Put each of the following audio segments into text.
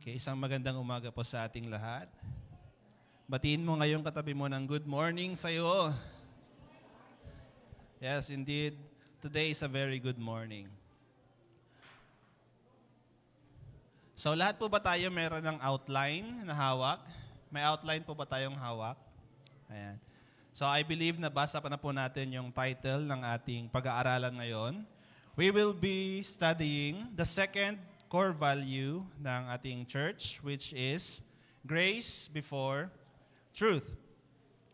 Okay, isang magandang umaga po sa ating lahat. Batiin mo ngayong katabi mo ng good morning sa iyo. Yes, indeed. Today is a very good morning. So lahat po ba tayo meron ng outline na hawak? May outline po ba tayong hawak? Ayan. So I believe na basa pa na po natin yung title ng ating pag-aaralan ngayon. We will be studying the second core value ng ating church, which is grace before truth.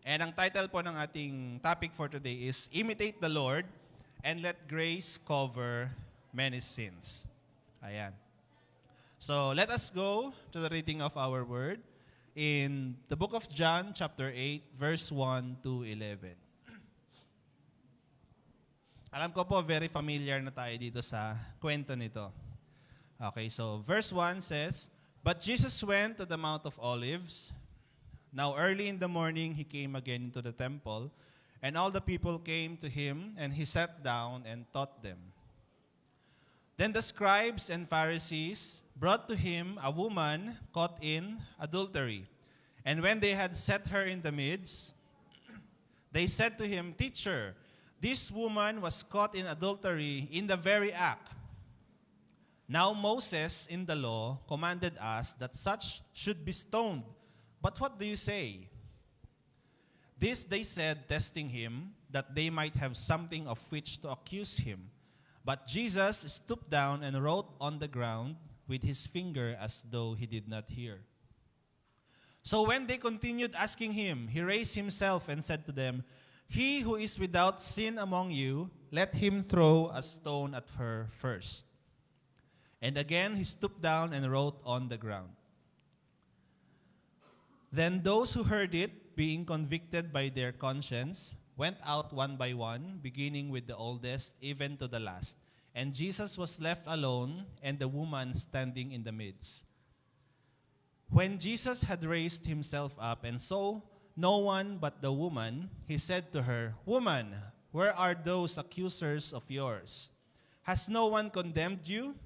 And ang title po ng ating topic for today is Imitate the Lord and Let Grace Cover Many Sins. Ayan. So let us go to the reading of our word in the book of John, chapter 8, verse 1 to 11. Alam ko po, very familiar na tayo dito sa kwento nito. Okay, so verse 1 says, But Jesus went to the Mount of Olives. Now early in the morning he came again into the temple, and all the people came to him, and he sat down and taught them. Then the scribes and Pharisees brought to him a woman caught in adultery. And when they had set her in the midst, they said to him, Teacher, this woman was caught in adultery in the very act. Now Moses in the law commanded us that such should be stoned. But what do you say? This they said, testing him, that they might have something of which to accuse him. But Jesus stooped down and wrote on the ground with his finger as though he did not hear. So when they continued asking him, he raised himself and said to them, He who is without sin among you, let him throw a stone at her first. And again he stooped down and wrote on the ground. Then those who heard it, being convicted by their conscience, went out one by one, beginning with the oldest, even to the last. And Jesus was left alone, and the woman standing in the midst. When Jesus had raised himself up and saw no one but the woman, he said to her, Woman, where are those accusers of yours? Has no one condemned you?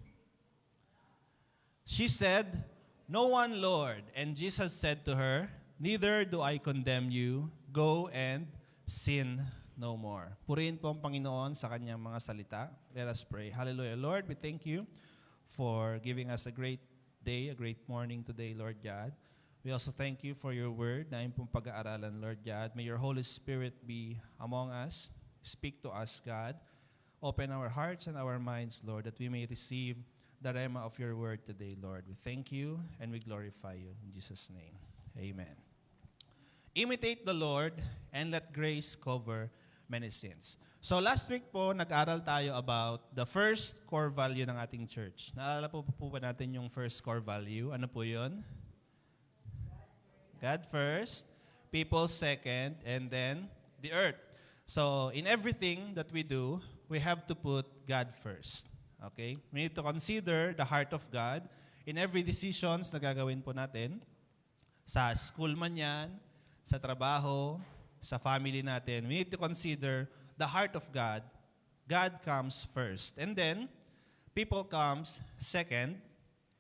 She said, No one, Lord. And Jesus said to her, Neither do I condemn you. Go and sin no more. Purihin po ang Panginoon sa kanyang mga salita. Let us pray. Hallelujah. Lord, we thank you for giving us a great day, a great morning today, Lord God. We also thank you for your word na iyong pong pag-aaralan, Lord God. May your Holy Spirit be among us. Speak to us, God. Open our hearts and our minds, Lord, that we may receive the rema of your word today, Lord. We thank you and we glorify you. In Jesus' name, amen. Imitate the Lord and let grace cover many sins. So last week po, nag-aral tayo about the first core value ng ating church. Naalala po ba natin yung first core value? Ano po yun? God first, people second, and then the earth. So in everything that we do, we have to put God first. Okay? We need to consider the heart of God in every decisions na gagawin po natin. Sa school man yan, sa trabaho, sa family natin. We need to consider the heart of God. God comes first. And then, people comes second.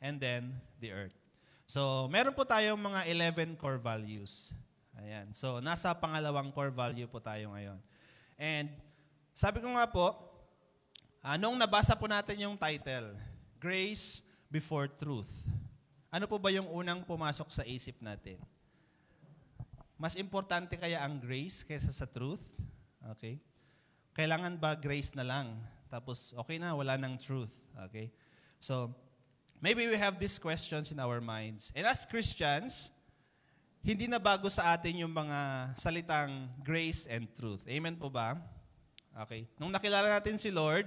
And then, the earth. So, meron po tayong mga 11 core values. Ayan. So, nasa pangalawang core value po tayo ngayon. And, sabi ko nga po, nung nabasa po natin yung title, Grace Before Truth. Ano po ba yung unang pumasok sa isip natin? Mas importante kaya ang grace kaysa sa truth? Okay? Kailangan ba grace na lang? Tapos okay na, wala nang truth. Okay? So, maybe we have these questions in our minds. And as Christians, hindi na bago sa atin yung mga salitang grace and truth. Amen po ba? Okay. Nung nakilala natin si Lord,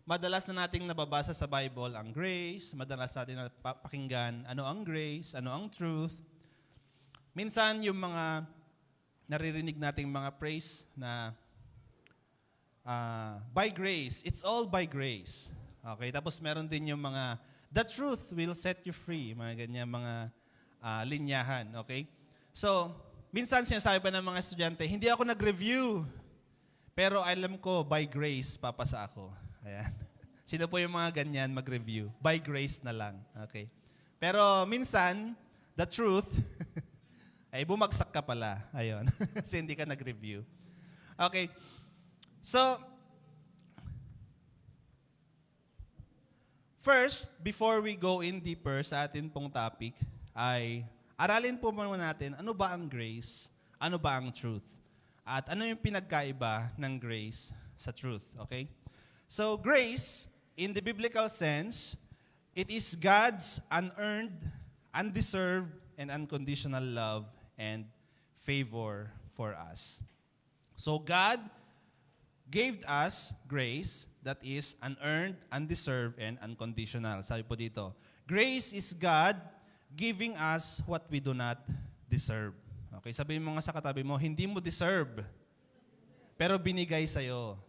madalas na nating nababasa sa Bible ang grace, madalas natin napakinggan ano ang grace, ano ang truth. Minsan yung mga naririnig nating mga praise na by grace, it's all by grace. Okay, tapos meron din yung mga the truth will set you free, mga ganyan mga linyahan, okay? So, minsan sinasabi pa ng mga estudyante, hindi ako nag-review, pero alam ko by grace papasa ako. Ayan. Sino po yung mga ganyan mag-review? By grace na lang. Okay. Pero minsan, the truth, ay bumagsak ka pala. Ayun. Kasi hindi ka nag-review. Okay. So, first, before we go in deeper sa atin pong topic, ay aralin po muna natin ano ba ang grace, ano ba ang truth, at ano yung pinagkaiba ng grace sa truth. Okay? So, grace, in the biblical sense, it is God's unearned, undeserved, and unconditional love and favor for us. So God gave us grace that is unearned, undeserved, and unconditional. Sabi po dito, grace is God giving us what we do not deserve. Okay, sabihin mo nga sa katabi mo, hindi mo deserve, pero binigay sa'yo.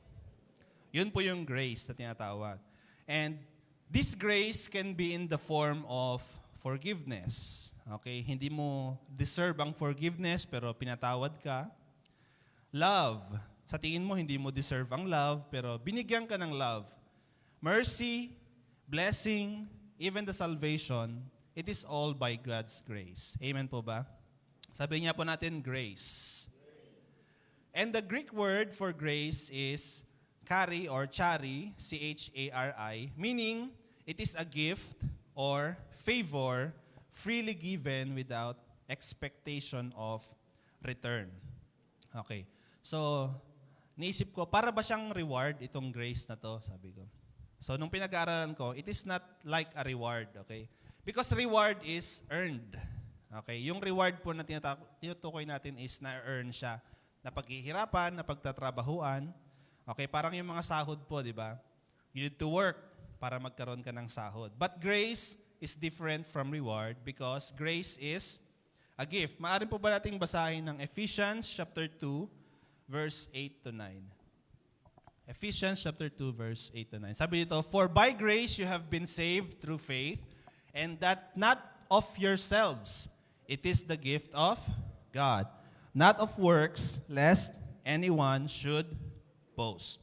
Yun po yung grace na tinatawag. And this grace can be in the form of forgiveness. Okay? Hindi mo deserve ang forgiveness pero pinatawad ka. Love. Sa tingin mo, hindi mo deserve ang love pero binigyan ka ng love. Mercy, blessing, even the salvation, it is all by God's grace. Amen po ba? Sabi niya po natin, grace. And the Greek word for grace is chari or chari, C-H-A-R-I, meaning it is a gift or favor freely given without expectation of return. Okay. So, naisip ko, para ba siyang reward itong grace na to, sabi ko. So, nung pinag-aaralan ko, it is not like a reward, okay? Because reward is earned. Okay? Yung reward po na tinutukoy natin is na-earn siya. Na paghihirapan, na pagtatrabahuan. Okay, parang yung mga sahod po, di ba? You need to work para magkaroon ka ng sahod. But grace is different from reward because grace is a gift. Maaari po ba nating basahin ng Ephesians chapter 2, verse 8 to 9? Ephesians chapter 2, verse 8 to 9. Sabi dito, "For by grace you have been saved through faith, and that not of yourselves. It is the gift of God, not of works, lest anyone should boast."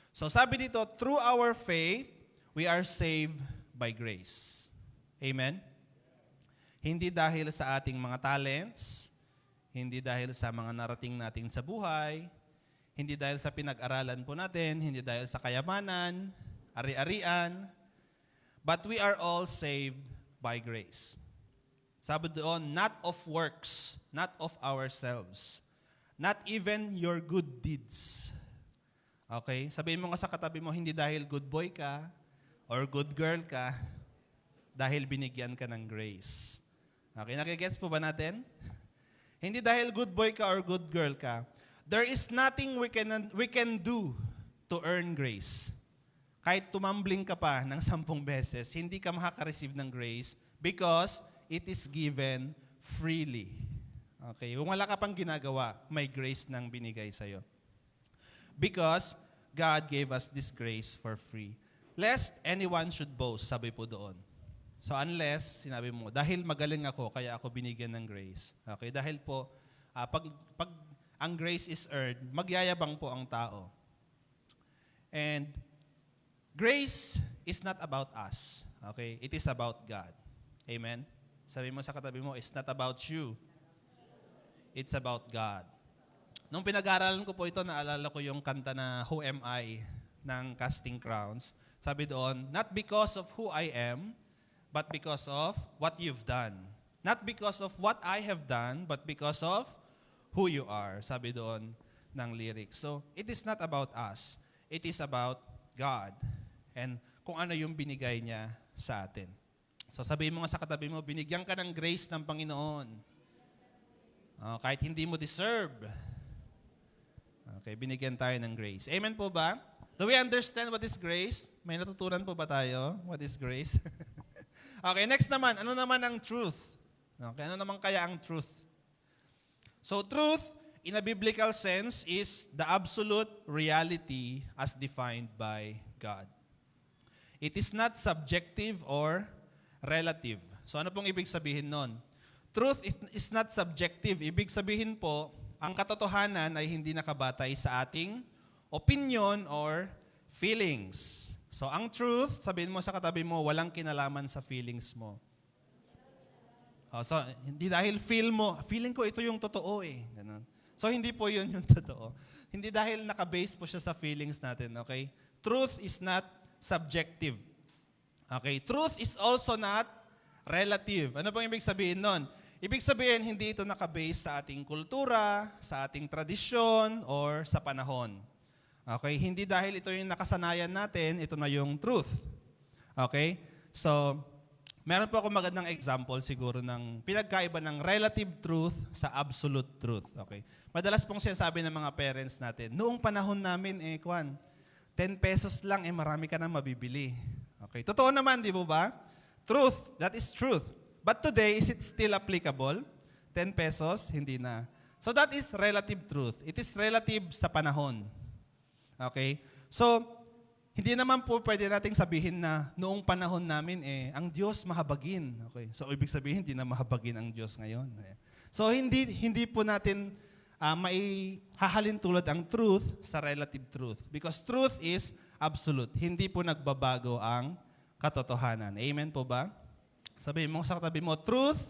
So sabi dito, through our faith, we are saved by grace. Amen? Hindi dahil sa ating mga talents, hindi dahil sa mga narating natin sa buhay, hindi dahil sa pinag-aralan po natin, hindi dahil sa kayamanan, ari-arian, but we are all saved by grace. Sabi doon, not of works, not of ourselves, not even your good deeds. Okay? Sabihin mo nga sa katabi mo, hindi dahil good boy ka or good girl ka, dahil binigyan ka ng grace. Okay? Nakigets po ba natin? Hindi dahil good boy ka or good girl ka. There is nothing we can do to earn grace. Kahit tumambling ka pa ng 10 beses, hindi ka makaka-receive ng grace because it is given freely. Okay? Kung wala ka pang ginagawa, may grace nang binigay sa'yo. Because God gave us this grace for free. Lest anyone should boast, sabi po doon. So unless, sinabi mo, dahil magaling ako, kaya ako binigyan ng grace. Okay? Dahil po, pag ang grace is earned, magyayabang po ang tao. And grace is not about us. Okay? It is about God. Amen? Sabi mo sa katabi mo, it's not about you. It's about God. Nung pinag-aaralan ko po ito, naalala ko yung kanta na Who Am I ng Casting Crowns. Sabi doon, not because of who I am, but because of what you've done. Not because of what I have done, but because of who you are. Sabi doon ng lyrics. So, it is not about us. It is about God. And kung ano yung binigay niya sa atin. So, sabihin mo nga sa katabi mo, binigyan ka ng grace ng Panginoon. Kahit hindi mo deserve. Okay, binigyan tayo ng grace. Amen po ba? Do we understand what is grace? May natutunan po ba tayo? What is grace? Okay, next naman. Ano naman ang truth? Okay, ano naman kaya ang truth? So, truth, in a biblical sense, is the absolute reality as defined by God. It is not subjective or relative. So, ano pong ibig sabihin nun? Truth is not subjective. Ibig sabihin po, ang katotohanan ay hindi nakabatay sa ating opinion or feelings. So, ang truth, sabihin mo sa katabi mo, walang kinalaman sa feelings mo. So, hindi dahil feeling ko ito yung totoo eh. Ganun. So, hindi po yun yung totoo. Hindi dahil nakabase po siya sa feelings natin, okay? Truth is not subjective. Okay? Truth is also not relative. Ano bang ibig sabihin nun? Ibig sabihin, hindi ito nakabase sa ating kultura, sa ating tradisyon, or sa panahon. Okay? Hindi dahil ito yung nakasanayan natin, ito na yung truth. Okay? So, meron po ako magandang example siguro ng pinagkaiba ng relative truth sa absolute truth. Okay? Madalas pong sinasabi ng mga parents natin, noong panahon namin, 10 pesos lang, marami ka na mabibili. Okay? Totoo naman, di ba? Truth, that is truth. But today, is it still applicable? 10 pesos, hindi na. So that is relative truth. It is relative sa panahon. Okay? So, hindi naman po pwede nating sabihin na noong panahon namin, ang Diyos mahabagin. Okay? So, ibig sabihin, hindi na mahabagin ang Diyos ngayon. So, hindi po natin maihahalin tulad ang truth sa relative truth. Because truth is absolute. Hindi po nagbabago ang katotohanan. Amen po ba? Sabihin mo sa katabi mo, truth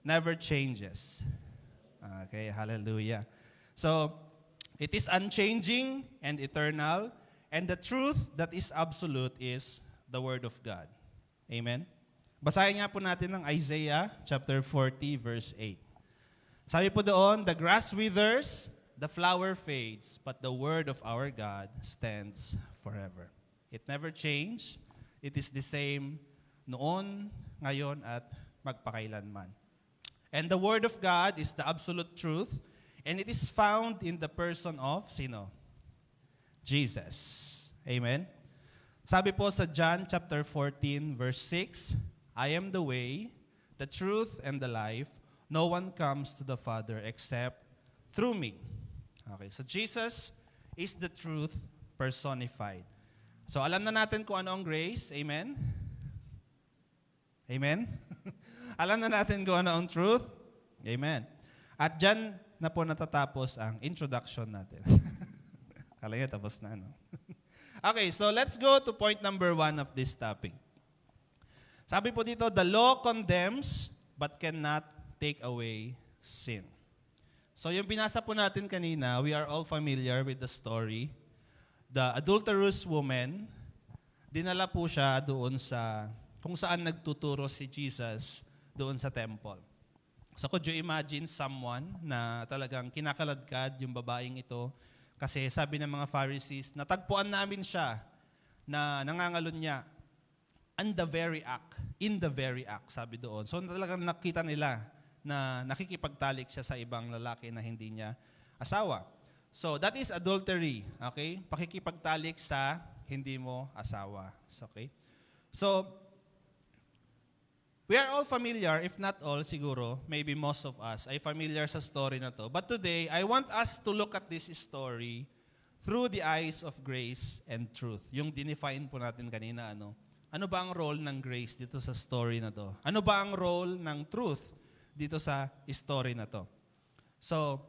never changes. Okay, hallelujah. So, it is unchanging and eternal. And the truth that is absolute is the Word of God. Amen? Basahin nga po natin ng Isaiah chapter 40 verse 8. Sabi po doon, the grass withers, the flower fades, but the word of our God stands forever. It never changed. It is the same noon, ngayon, at magpakailanman. And the Word of God is the absolute truth, and it is found in the person of, sino? Jesus. Amen? Sabi po sa John chapter 14 verse 6, I am the way, the truth, and the life. No one comes to the Father except through me. Okay, so Jesus is the truth personified. So alam na natin kung ano ang grace. Amen? Amen? Alam na natin kung ano ang truth. Amen. At dyan na po natatapos ang introduction natin. Kala nyo, tapos na, no? Okay, so let's go to point number 1 of this topic. Sabi po dito, the law condemns but cannot take away sin. So yung binasa po natin kanina, we are all familiar with the story. The adulterous woman, dinala po siya doon sa, kung saan nagtuturo si Jesus doon sa temple. So could you imagine someone na talagang kinakaladkad yung babaeng ito? Kasi sabi ng mga Pharisees, natagpuan namin siya na nangangalon niya in the very act, sabi doon. So talagang nakita nila na nakikipagtalik siya sa ibang lalaki na hindi niya asawa. So that is adultery, okay? Pakikipagtalik sa hindi mo asawa. Okay? So, we are all familiar, if not all siguro, maybe most of us, ay familiar sa story na to. But today, I want us to look at this story through the eyes of grace and truth. Yung dinefine po natin kanina, ano ba ang role ng grace dito sa story na to? Ano ba ang role ng truth dito sa story na to? So,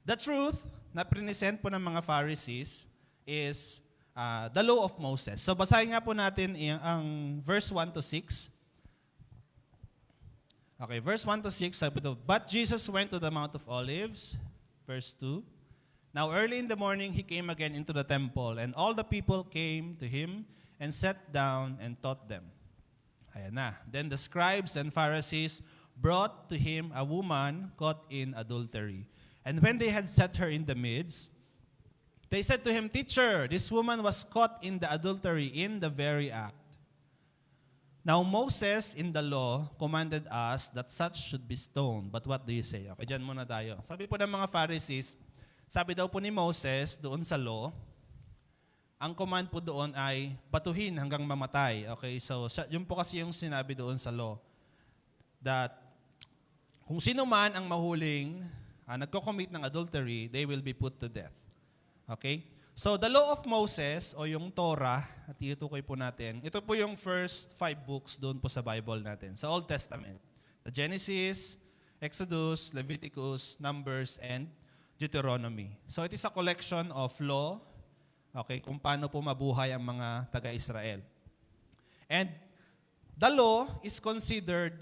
the truth na present po ng mga Pharisees is the law of Moses. So, basahin nga po natin ang verse 1 to 6. Okay, verse 1 to 6, sabi ito, but Jesus went to the Mount of Olives, verse 2. Now early in the morning, he came again into the temple, and all the people came to him and sat down and taught them. Ayan na. Then the scribes and Pharisees brought to him a woman caught in adultery. And when they had set her in the midst, they said to him, Teacher, this woman was caught in the adultery in the very act. Now, Moses in the law commanded us that such should be stoned. But what do you say? Okay, dyan muna tayo. Sabi po ng mga Pharisees, sabi daw po ni Moses doon sa law, ang command po doon ay batuhin hanggang mamatay. Okay, so yun po kasi yung sinabi doon sa law. That kung sino man ang mahuling nagko-commit ng adultery, they will be put to death. Okay? So, the law of Moses, o yung Torah, at itutukoy po natin, ito po yung first 5 books doon po sa Bible natin, sa Old Testament. The Genesis, Exodus, Leviticus, Numbers, and Deuteronomy. So, it is a collection of law, okay, kung paano po mabuhay ang mga taga-Israel. And the law is considered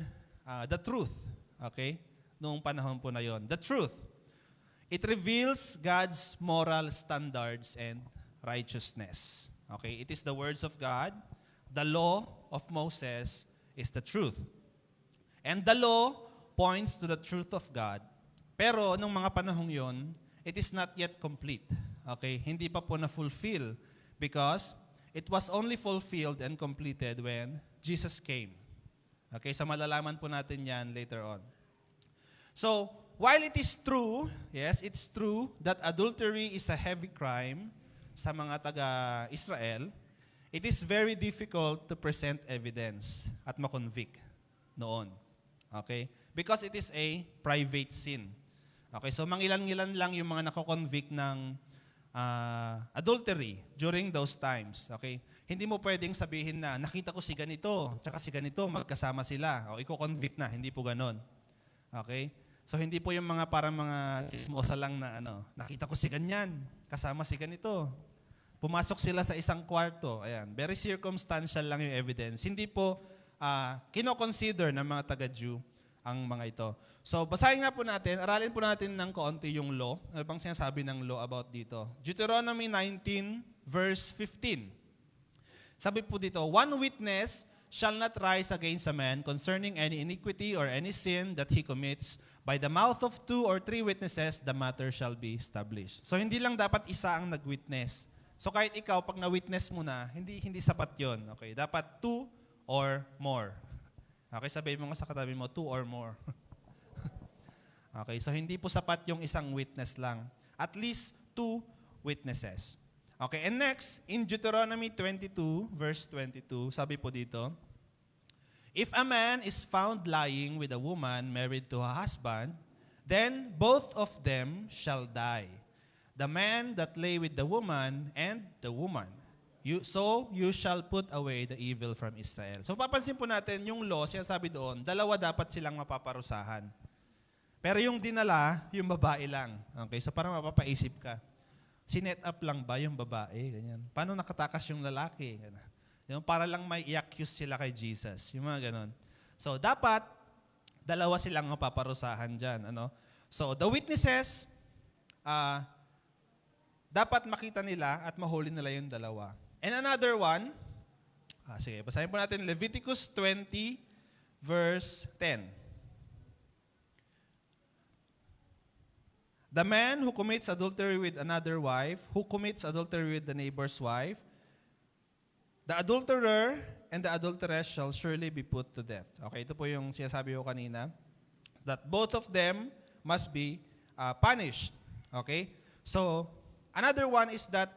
the truth. Okay? Noong panahon po na yon. The truth. It reveals God's moral standards and righteousness. Okay? It is the words of God. The law of Moses is the truth. And the law points to the truth of God. Pero nung mga panahong yon, it is not yet complete. Okay? Hindi pa po na-fulfill because it was only fulfilled and completed when Jesus came. Okay? So malalaman po natin yan later on. So, while it is true, yes, it's true that adultery is a heavy crime sa mga taga-Israel, it is very difficult to present evidence at makonvict noon. Okay? Because it is a private sin. Okay, so mangilan-ngilan lang yung mga nako-convict ng adultery during those times. Okay? Hindi mo pwedeng sabihin na, nakita ko si ganito, tsaka si ganito, magkasama sila. O, iko-convict na. Hindi po ganon. Okay? So, hindi po yung mga parang mga chismosa lang na, nakita ko si ganyan, kasama si ganito. Pumasok sila sa isang kwarto. Ayan. Very circumstantial lang yung evidence. Hindi po kino-consider ng mga taga-Jew ang mga ito. So, basahin nga po natin, aralin po natin ng kaunti yung law. Ano bang sinasabi ng law about dito? Deuteronomy 19, verse 15. Sabi po dito, one witness shall not rise against a man concerning any iniquity or any sin that he commits. By the mouth of 2 or 3 witnesses, the matter shall be established. So, hindi lang dapat isa ang nag-witness. So, kahit ikaw, pag na-witness mo na, hindi sapat yon. Okay? Dapat 2 or more. Okay, sabihin mo nga sa katabi mo, 2 or more. Okay, so hindi po sapat yung isang witness lang. At least 2 witnesses. Okay, and next, in Deuteronomy 22, verse 22, sabi po dito, if a man is found lying with a woman married to a husband, then both of them shall die. The man that lay with the woman and the woman. So you shall put away the evil from Israel. So papansin po natin, yung law, sinasabi doon, dalawa dapat silang mapaparusahan. Pero yung dinala, yung babae lang. Okay, so parang mapapaisip ka, sinet up lang ba yung babae? Ganyan. Paano nakatakas yung lalaki? Ganyan. Yung para lang may i-accuse sila kay Jesus. Yung mga ganon. So dapat, dalawa silang mapaparusahan dyan. So the witnesses, dapat makita nila at mahuli nila yung dalawa. And another one, sige, basahin po natin Leviticus 20, verse 10. The man who commits adultery with another wife, who commits adultery with the neighbor's wife, the adulterer and the adulteress shall surely be put to death. Okay, ito po yung sinasabi ko kanina, that both of them must be punished. Okay? So, another one is that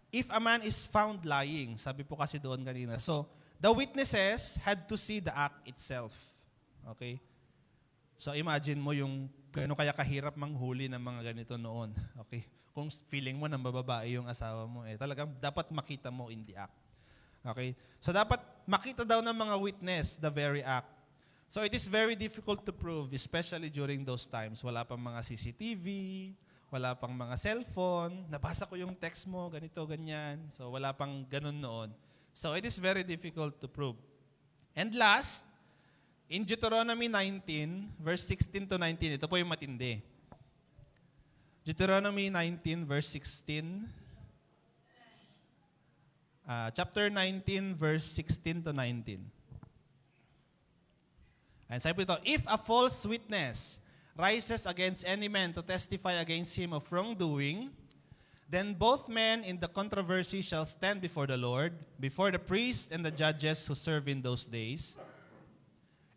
if a man is found lying, sabi po kasi doon kanina, so the witnesses had to see the act itself. Okay? So imagine mo yung gano'n kaya kahirap manghuli ng mga ganito noon. Okay? Kung feeling mo nang bababae yung asawa mo, talagang dapat makita mo in the act. Okay? So dapat makita daw ng mga witness the very act. So it is very difficult to prove, especially during those times. Wala pang mga CCTV, wala pang mga cellphone, nabasa ko yung text mo, ganito, ganyan. So wala pang ganun noon. So it is very difficult to prove. And last, in Deuteronomy 19, verse 16 to 19, ito po yung matindi. Deuteronomy 19, verse 16. Chapter 19, verse 16 to 19. And sabi ito, if a false witness rises against any man to testify against him of wrongdoing, then both men in the controversy shall stand before the Lord, before the priests and the judges who serve in those days.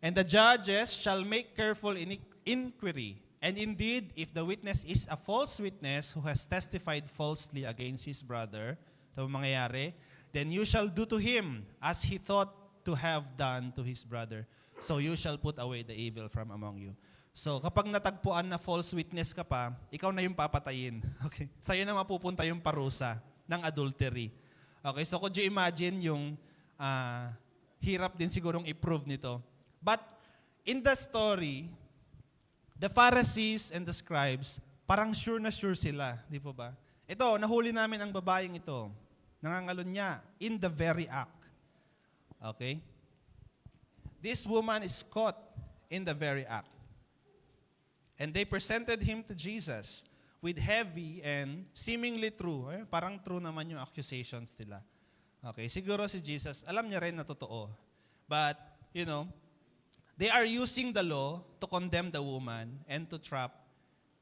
And the judges shall make careful inquiry. And indeed, if the witness is a false witness who has testified falsely against his brother, ito mangyayari, then you shall do to him as he thought to have done to his brother. So you shall put away the evil from among you. So, kapag natagpuan na false witness ka pa, ikaw na yung papatayin. Okay? Sa'yo na mapupunta yung parusa ng adultery. Okay? So, could you imagine yung hirap din sigurong i-prove nito. But, in the story, the Pharisees and the scribes, parang sure na sure sila. Di po ba? Ito, nahuli namin ang babaeng ito. Nangangalon niya in the very act. Okay? this woman is caught in the very act. And they presented him to Jesus with heavy and seemingly true. Parang true naman yung accusations nila. Okay, siguro si Jesus, alam niya rin na totoo. But, they are using the law to condemn the woman and to trap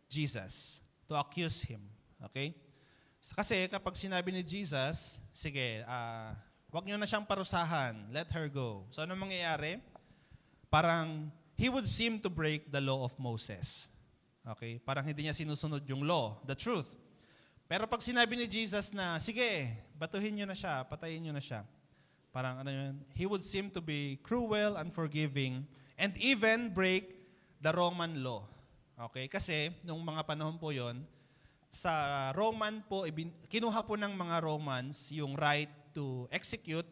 Jesus, to accuse him. Okay? So, kasi kapag sinabi ni Jesus, sige, wag niyo na siyang parusahan, let her go. So, ano mangyayari? Parang, he would seem to break the law of Moses. Okay? Parang hindi niya sinusunod yung law, the truth. Pero pag sinabi ni Jesus na, sige, batuhin niyo na siya, patayin niyo na siya. Parang he would seem to be cruel, unforgiving, and even break the Roman law. Okay? Kasi, nung mga panahon po yon, sa Roman po, kinuha po ng mga Romans yung right to execute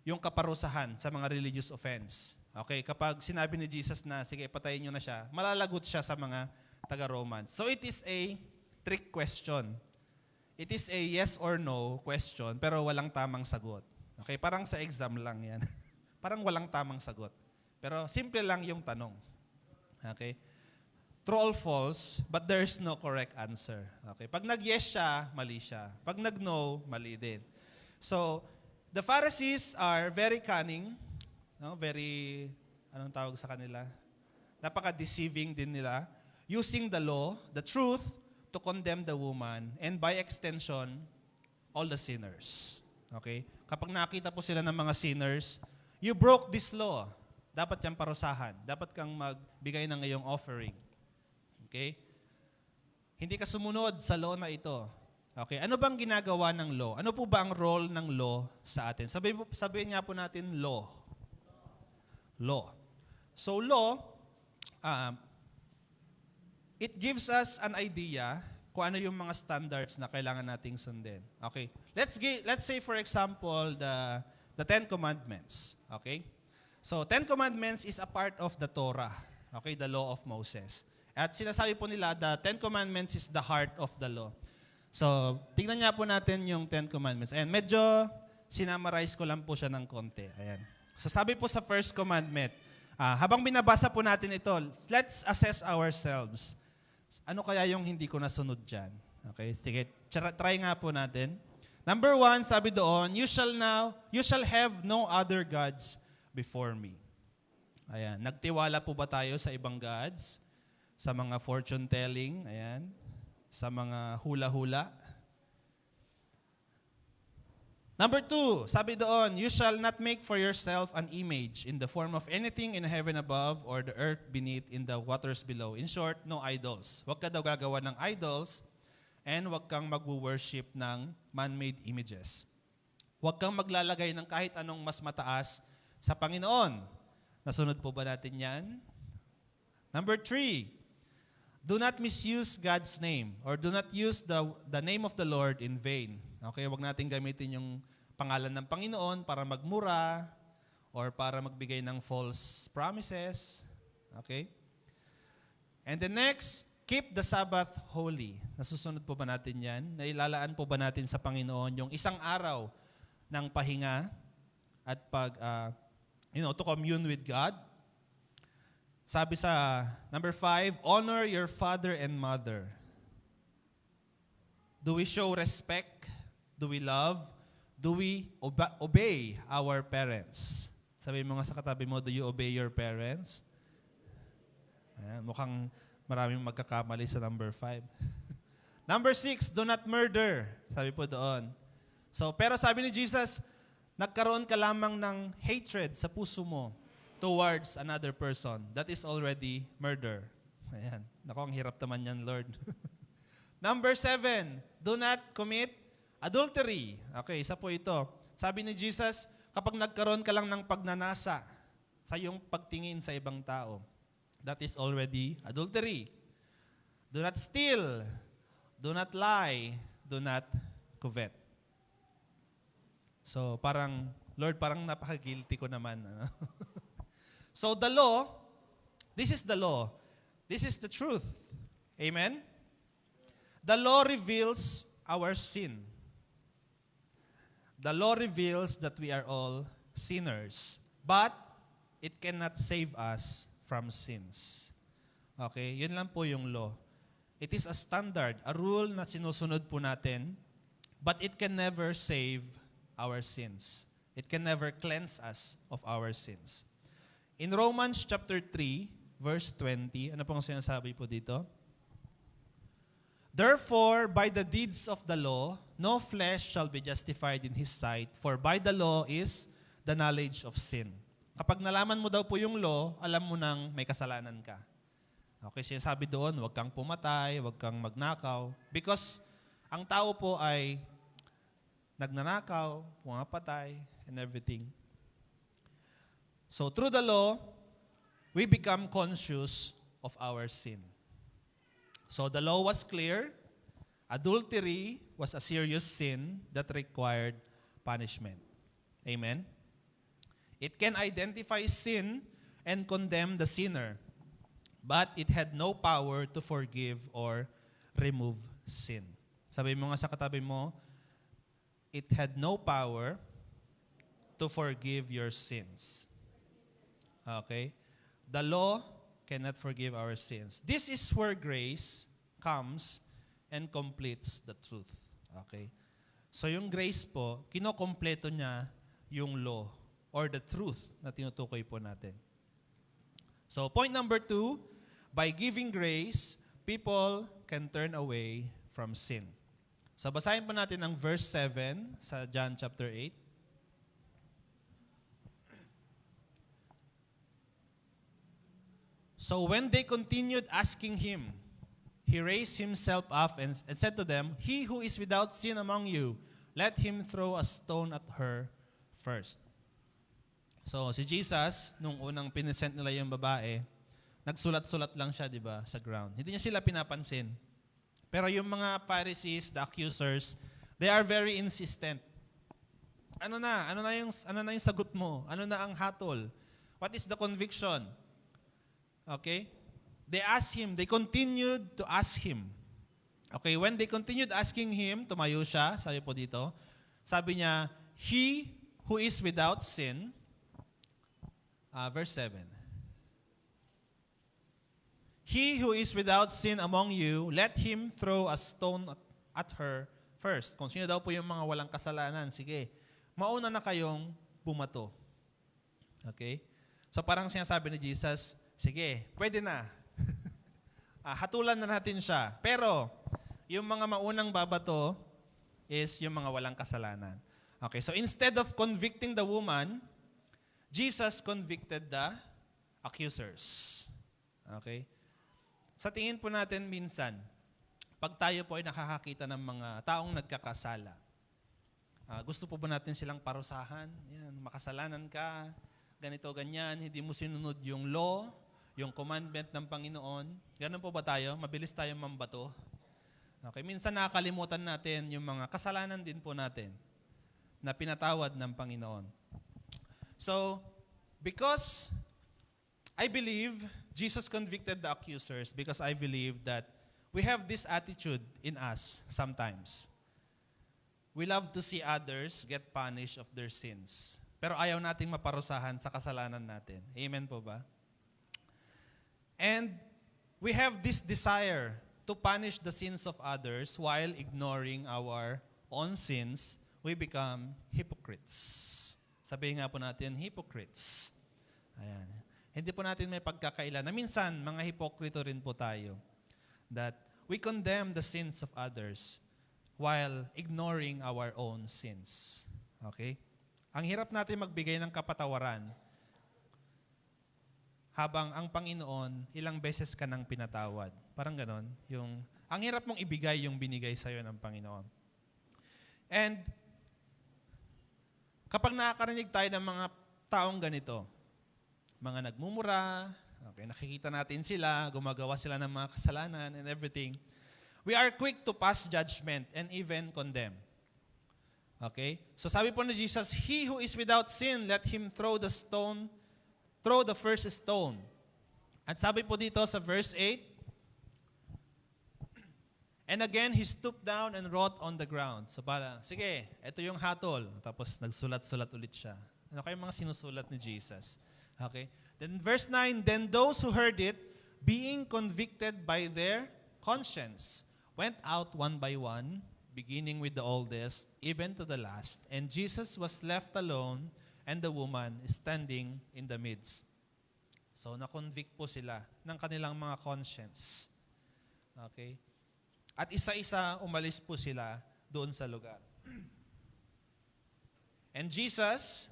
yung kaparusahan sa mga religious offense. Okay, kapag sinabi ni Jesus na, sige, patayin nyo na siya, malalagot siya sa mga taga-Romans. So it is a trick question. It is a yes or no question, pero walang tamang sagot. Okay, parang sa exam lang yan. Parang walang tamang sagot. Pero simple lang yung tanong. Okay? True or false, but there's no correct answer. Okay, pag nag-yes siya, mali siya. Pag nag-no, mali din. So, the Pharisees are very cunning, very, anong tawag sa kanila? Napaka-deceiving din nila. Using the law, the truth, to condemn the woman, and by extension, all the sinners. Okay? Kapag nakita po sila ng mga sinners, you broke this law. Dapat kang parusahan. Dapat kang magbigay ng iyong offering. Okay? Hindi ka sumunod sa law na ito. Okay? Ano bang ginagawa ng law? Ano po ba ang role ng law sa atin? Sabihin nga po natin law. Law. So law, it gives us an idea kung ano yung mga standards na kailangan nating sundin. Okay? Let's say for example the Ten Commandments. Okay? So Ten Commandments is a part of the Torah. Okay? The law of Moses. At sinasabi po nila the Ten Commandments is the heart of the law. So tingnan nga po natin yung Ten Commandments. And medyo sinamarize ko lang po siya ng konti. Ayan. So sabi po sa first commandment, habang binabasa po natin ito, let's assess ourselves. Ano kaya yung hindi ko nasunod dyan? Okay, sige, try nga po natin. Number 1, sabi doon, you shall have no other gods before me. Ayan, nagtiwala po ba tayo sa ibang gods? Sa mga fortune telling, ayan, sa mga hula-hula? Number 2, sabi doon, you shall not make for yourself an image in the form of anything in heaven above or the earth beneath in the waters below. In short, no idols. Huwag ka daw gagawa ng idols and huwag kang mag-worship ng man-made images. Huwag kang maglalagay ng kahit anong mas mataas sa Panginoon. Nasunod po ba natin yan? Number 3, do not misuse God's name or do not use the name of the Lord in vain. Okay, wag nating gamitin yung pangalan ng Panginoon para magmura or para magbigay ng false promises. Okay? And the next, keep the Sabbath holy. Nasusunod po ba natin yan? Nailalaan po ba natin sa Panginoon yung isang araw ng pahinga at to commune with God? Sabi sa number 5, honor your father and mother. Do we show respect? Do we love? Do we obey our parents? Sabi mo nga sa katabi mo, do you obey your parents? Ayan, mukhang maraming magkakamali sa number 5. Number 6, do not murder. Sabi po doon. So, pero sabi ni Jesus, nagkaroon ka lamang ng hatred sa puso mo towards another person. That is already murder. Ayan. Naku, ang hirap naman yan, Lord. Number 7, do not commit adultery. Okay, isa po ito. Sabi ni Jesus, kapag nagkaroon ka lang ng pagnanasa sa iyong pagtingin sa ibang tao, that is already adultery. Do not steal. Do not lie. Do not covet. So, parang, Lord, parang napaka-guilty ko naman. So, the law, this is the law. This is the truth. Amen? The law reveals our sin. The law reveals that we are all sinners. But it cannot save us from sins. Okay? Yun lang po yung law. It is a standard, a rule na sinusunod po natin, but it can never save our sins. It can never cleanse us of our sins. In Romans chapter 3, verse 20, ano pong sinasabi po dito? Therefore, by the deeds of the law, no flesh shall be justified in his sight, for by the law is the knowledge of sin. Kapag nalaman mo daw po yung law, alam mo nang may kasalanan ka. Okay, sinasabi doon, huwag kang pumatay, huwag kang magnakaw. Because ang tao po ay nagnanakaw, pumapatay, and everything. So through the law, we become conscious of our sin. So the law was clear. Adultery was a serious sin that required punishment. Amen? It can identify sin and condemn the sinner, but it had no power to forgive or remove sin. Sabi mo nga sa katabi mo, it had no power to forgive your sins. Okay? The law cannot forgive our sins. This is where grace comes and completes the truth. Okay? So yung grace po, kinokompleto niya yung law or the truth na tinutukoy po natin. So point number 2, by giving grace, people can turn away from sin. So basahin po natin ang verse 7 sa John chapter 8. So when they continued asking him, he raised himself up and said to them, "He who is without sin among you, let him throw a stone at her first." So si Jesus, nung unang pinesent nila yung babae, nagsulat-sulat lang siya, di ba, sa ground. Hindi niya sila pinapansin. Pero yung mga Pharisees, the accusers, they are very insistent. Ano na yung sagot mo? Ano na ang hatol? What is the conviction? Okay? They asked him, they continued to ask him. Okay, when they continued asking him, tumayo siya, sabi po dito, sabi niya, he who is without sin, verse 7. He who is without sin among you, let him throw a stone at her first. Kung sino daw po yung mga walang kasalanan, sige, mauna na kayong bumato. Okay? So parang sinasabi ni Jesus, sige, pwede na. Hatulan na natin siya. Pero, yung mga maunang babato is yung mga walang kasalanan. Okay, so instead of convicting the woman, Jesus convicted the accusers. Okay? Sa tingin po natin minsan, pag tayo po ay nakakakita ng mga taong nagkakasala, gusto po ba natin silang parusahan? Yan, makasalanan ka, ganito, ganyan, hindi mo sinunod yung law, yung commandment ng Panginoon. Ganun po ba tayo? Mabilis tayong mambato. Okay, minsan nakakalimutan natin yung mga kasalanan din po natin na pinatawad ng Panginoon. So, because I believe Jesus convicted the accusers because I believe that we have this attitude in us sometimes. We love to see others get punished of their sins. Pero ayaw nating maparusahan sa kasalanan natin. Amen po ba? And we have this desire to punish the sins of others while ignoring our own sins. We become hypocrites. Sabihin nga po natin, hypocrites. Ayan. Hindi po natin may pagkakailan. Na minsan, mga hipokrito rin po tayo. That we condemn the sins of others while ignoring our own sins. Okay? Ang hirap natin magbigay ng kapatawaran habang ang Panginoon, ilang beses ka nang pinatawad. Parang ganon. Ang hirap mong ibigay yung binigay sa'yo ng Panginoon. And kapag nakakarinig tayo ng mga taong ganito, mga nagmumura, okay, nakikita natin sila, gumagawa sila ng mga kasalanan and everything, we are quick to pass judgment and even condemn. Okay? So sabi po ni Jesus, he who is without sin, let him throw the first stone. At sabi po dito sa verse 8, and again, he stooped down and wrote on the ground. So para, sige, ito yung hatol. Tapos nagsulat-sulat ulit siya. Ano kayong mga sinusulat ni Jesus? Okay? Then verse 9, then those who heard it, being convicted by their conscience, went out one by one, beginning with the oldest, even to the last. And Jesus was left alone, and the woman standing in the midst. So, na-convict po sila ng kanilang mga conscience. Okay? At isa-isa, umalis po sila doon sa lugar. And Jesus,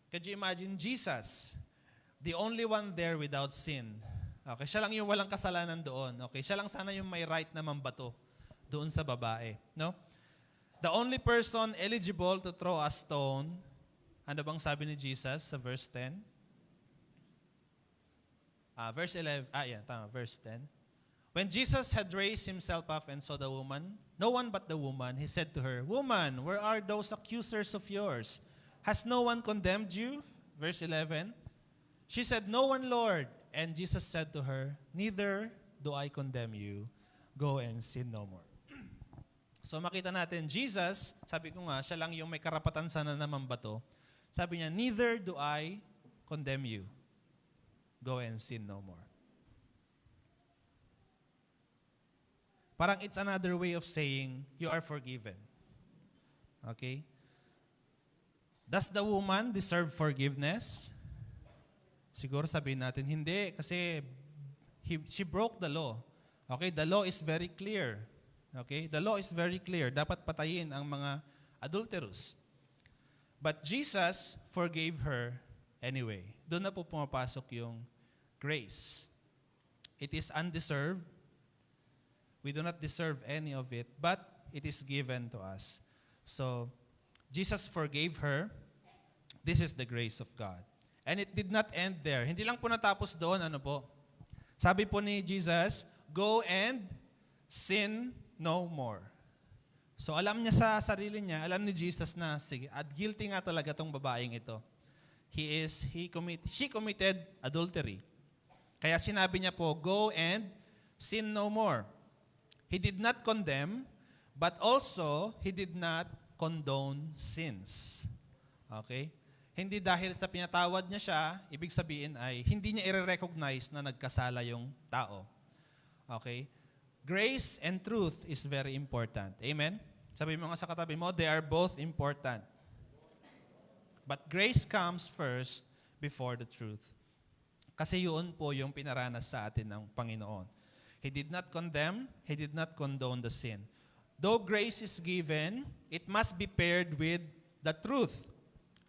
could you imagine Jesus, the only one there without sin. Okay, siya lang yung walang kasalanan doon. Okay, siya lang sana yung may right na mambato doon sa babae. No? The only person eligible to throw a stone, ano bang sabi ni Jesus sa verse 10? Verse 11, verse 10. When Jesus had raised himself up and saw the woman, no one but the woman, he said to her, Woman, where are those accusers of yours? Has no one condemned you? Verse 11. She said, No one, Lord. And Jesus said to her, Neither do I condemn you. Go and sin no more. So makita natin, Jesus, sabi ko nga, siya lang yung may karapatan sana na mambato. Sabi niya, Neither do I condemn you. Go and sin no more. Parang it's another way of saying, you are forgiven. Okay? Does the woman deserve forgiveness? Siguro sabihin natin, hindi. Kasi she broke the law. Okay? The law is very clear. Okay? The law is very clear. Dapat patayin ang mga adulterous. But Jesus forgave her anyway. Doon na po pumapasok yung grace. It is undeserved. We do not deserve any of it, but it is given to us. So, Jesus forgave her. This is the grace of God. And it did not end there. Hindi lang po natapos doon, ano po? Sabi po ni Jesus, go and sin no more. So, alam niya sa sarili niya, alam ni Jesus na, sige, at guilty nga talaga tong babaeng ito. She committed adultery. Kaya sinabi niya po, go and sin no more. He did not condemn, but also, He did not condone sins. Okay? Hindi dahil sa pinatawad niya siya, ibig sabihin ay, hindi niya i-recognize na nagkasala yung tao. Okay? Grace and truth is very important. Amen? Sabi mo nga sa katabi mo, they are both important. But grace comes first before the truth. Kasi yun po yung pinaranas sa atin ng Panginoon. He did not condemn, He did not condone the sin. Though grace is given, it must be paired with the truth.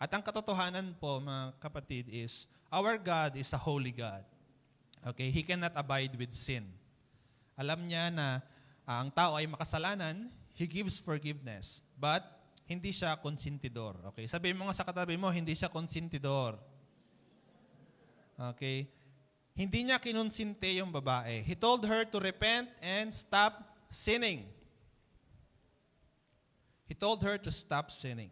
At ang katotohanan po, mga kapatid, is our God is a holy God. Okay? He cannot abide with sin. Alam niya na ang tao ay makasalanan, He gives forgiveness. But, hindi siya konsentidor. Okay? Sabihin mo nga sa katabi mo, hindi siya konsentidor. Okay? Hindi niya kinonsinte yung babae. He told her to repent and stop sinning. He told her to stop sinning.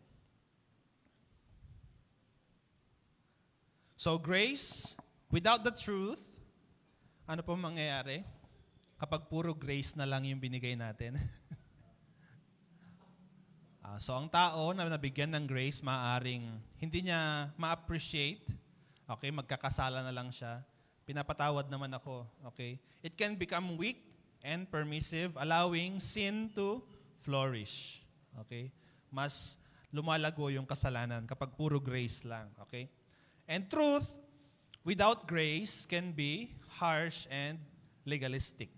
So grace, without the truth, ano po mangyayari? Kapag puro grace na lang yung binigay natin. So ang tao na nabigyan ng grace, maaaring hindi niya ma-appreciate. Okay, magkakasala na lang siya. Pinapatawad naman ako. Okay? It can become weak and permissive, allowing sin to flourish. Okay? Mas lumalago yung kasalanan kapag puro grace lang. Okay? And truth, without grace, can be harsh and legalistic.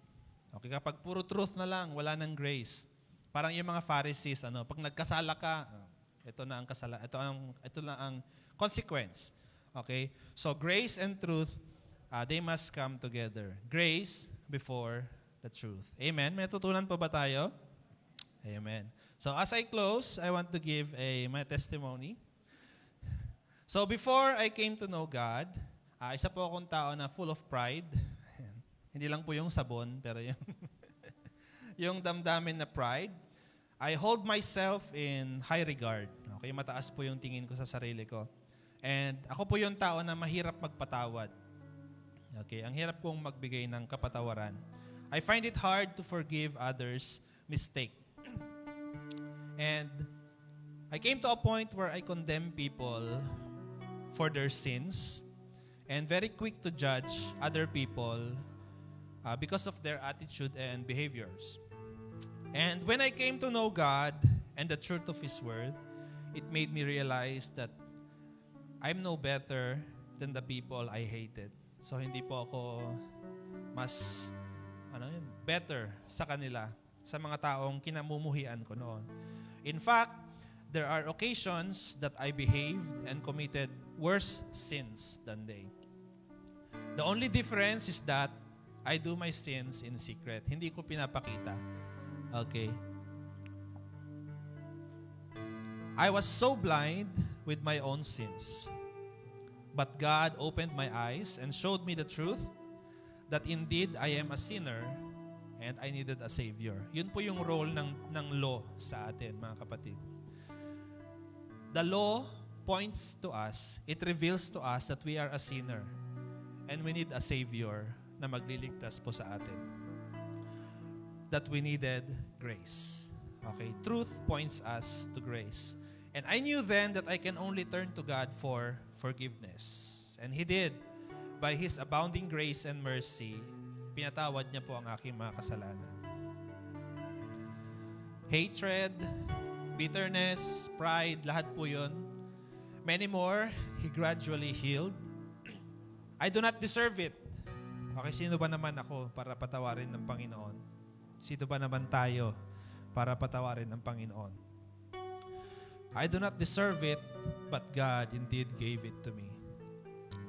Okay? Kapag puro truth na lang, wala nang grace. Parang yung mga Pharisees, pag nagkasala ka, ito na ang consequence. Okay? So grace and truth, they must come together. Grace before the truth. Amen? May tutunan pa ba tayo? Amen. So as I close, I want to give my testimony. So before I came to know God, isa po akong tao na full of pride. Hindi lang po yung sabon, pero yung, yung damdamin na pride. I hold myself in high regard. Okay, mataas po yung tingin ko sa sarili ko. And ako po yung tao na mahirap magpatawad. Okay, ang hirap kong magbigay ng kapatawaran. I find it hard to forgive others' mistake. And I came to a point where I condemn people for their sins and very quick to judge other people because of their attitude and behaviors. And when I came to know God and the truth of His Word, it made me realize that I'm no better than the people I hated. So hindi po ako mas better sa kanila, sa mga taong kinamumuhian ko noon. In fact, there are occasions that I behaved and committed worse sins than they. The only difference is that I do my sins in secret. Hindi ko pinapakita. Okay. I was so blind with my own sins. But God opened my eyes and showed me the truth that indeed I am a sinner and I needed a Savior. Yun po yung role ng law sa atin, mga kapatid. The law points to us, it reveals to us that we are a sinner and we need a Savior na magliligtas po sa atin. That we needed grace. Okay, truth points us to grace. And I knew then that I can only turn to God for forgiveness. And He did. By His abounding grace and mercy, pinatawad niya po ang aking mga kasalanan. Hatred, bitterness, pride, lahat po yun. Many more, He gradually healed. I do not deserve it. Okay, sino ba naman ako para patawarin ng Panginoon? Sino ba naman tayo para patawarin ng Panginoon? I do not deserve it, but God indeed gave it to me.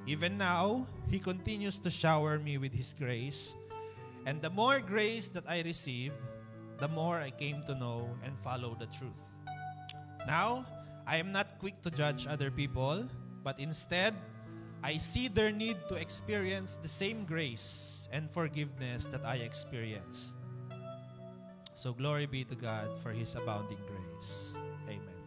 Even now, He continues to shower me with His grace. And the more grace that I receive, the more I came to know and follow the truth. Now, I am not quick to judge other people, but instead, I see their need to experience the same grace and forgiveness that I experienced. So glory be to God for His abounding grace. Amen.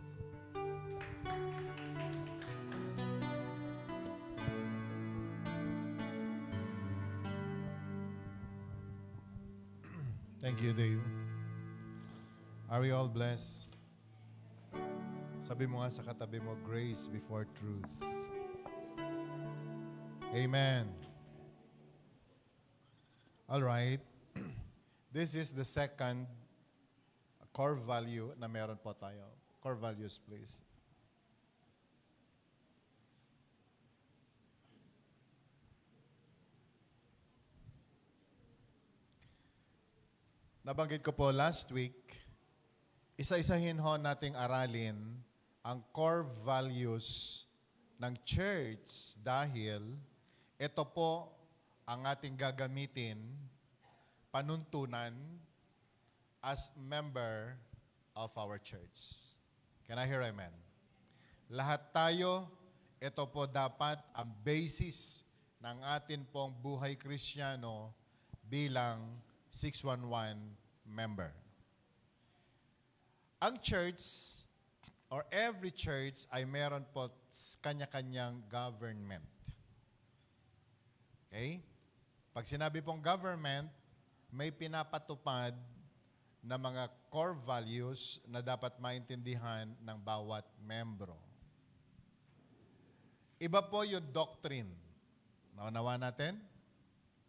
Thank you, Dave. Are we all blessed? Sabi mo nga sa katabi mo, grace before truth. Amen. All right. This is the second core value na meron po tayo. Core values, please. Nabanggit ko po last week, isa-isahin ho nating aralin ang core values ng church dahil ito po ang ating gagamitin panuntunan as member of our church. Can I hear amen? Lahat tayo, ito po dapat ang basis ng atin pong buhay Kristiyano bilang 611 member. Ang church or every church ay meron po kanya-kanyang government. Okay? Pag sinabi pong government, may pinapatupad na mga core values na dapat maintindihan ng bawat membro. Iba po yung doctrine. Naunawa natin?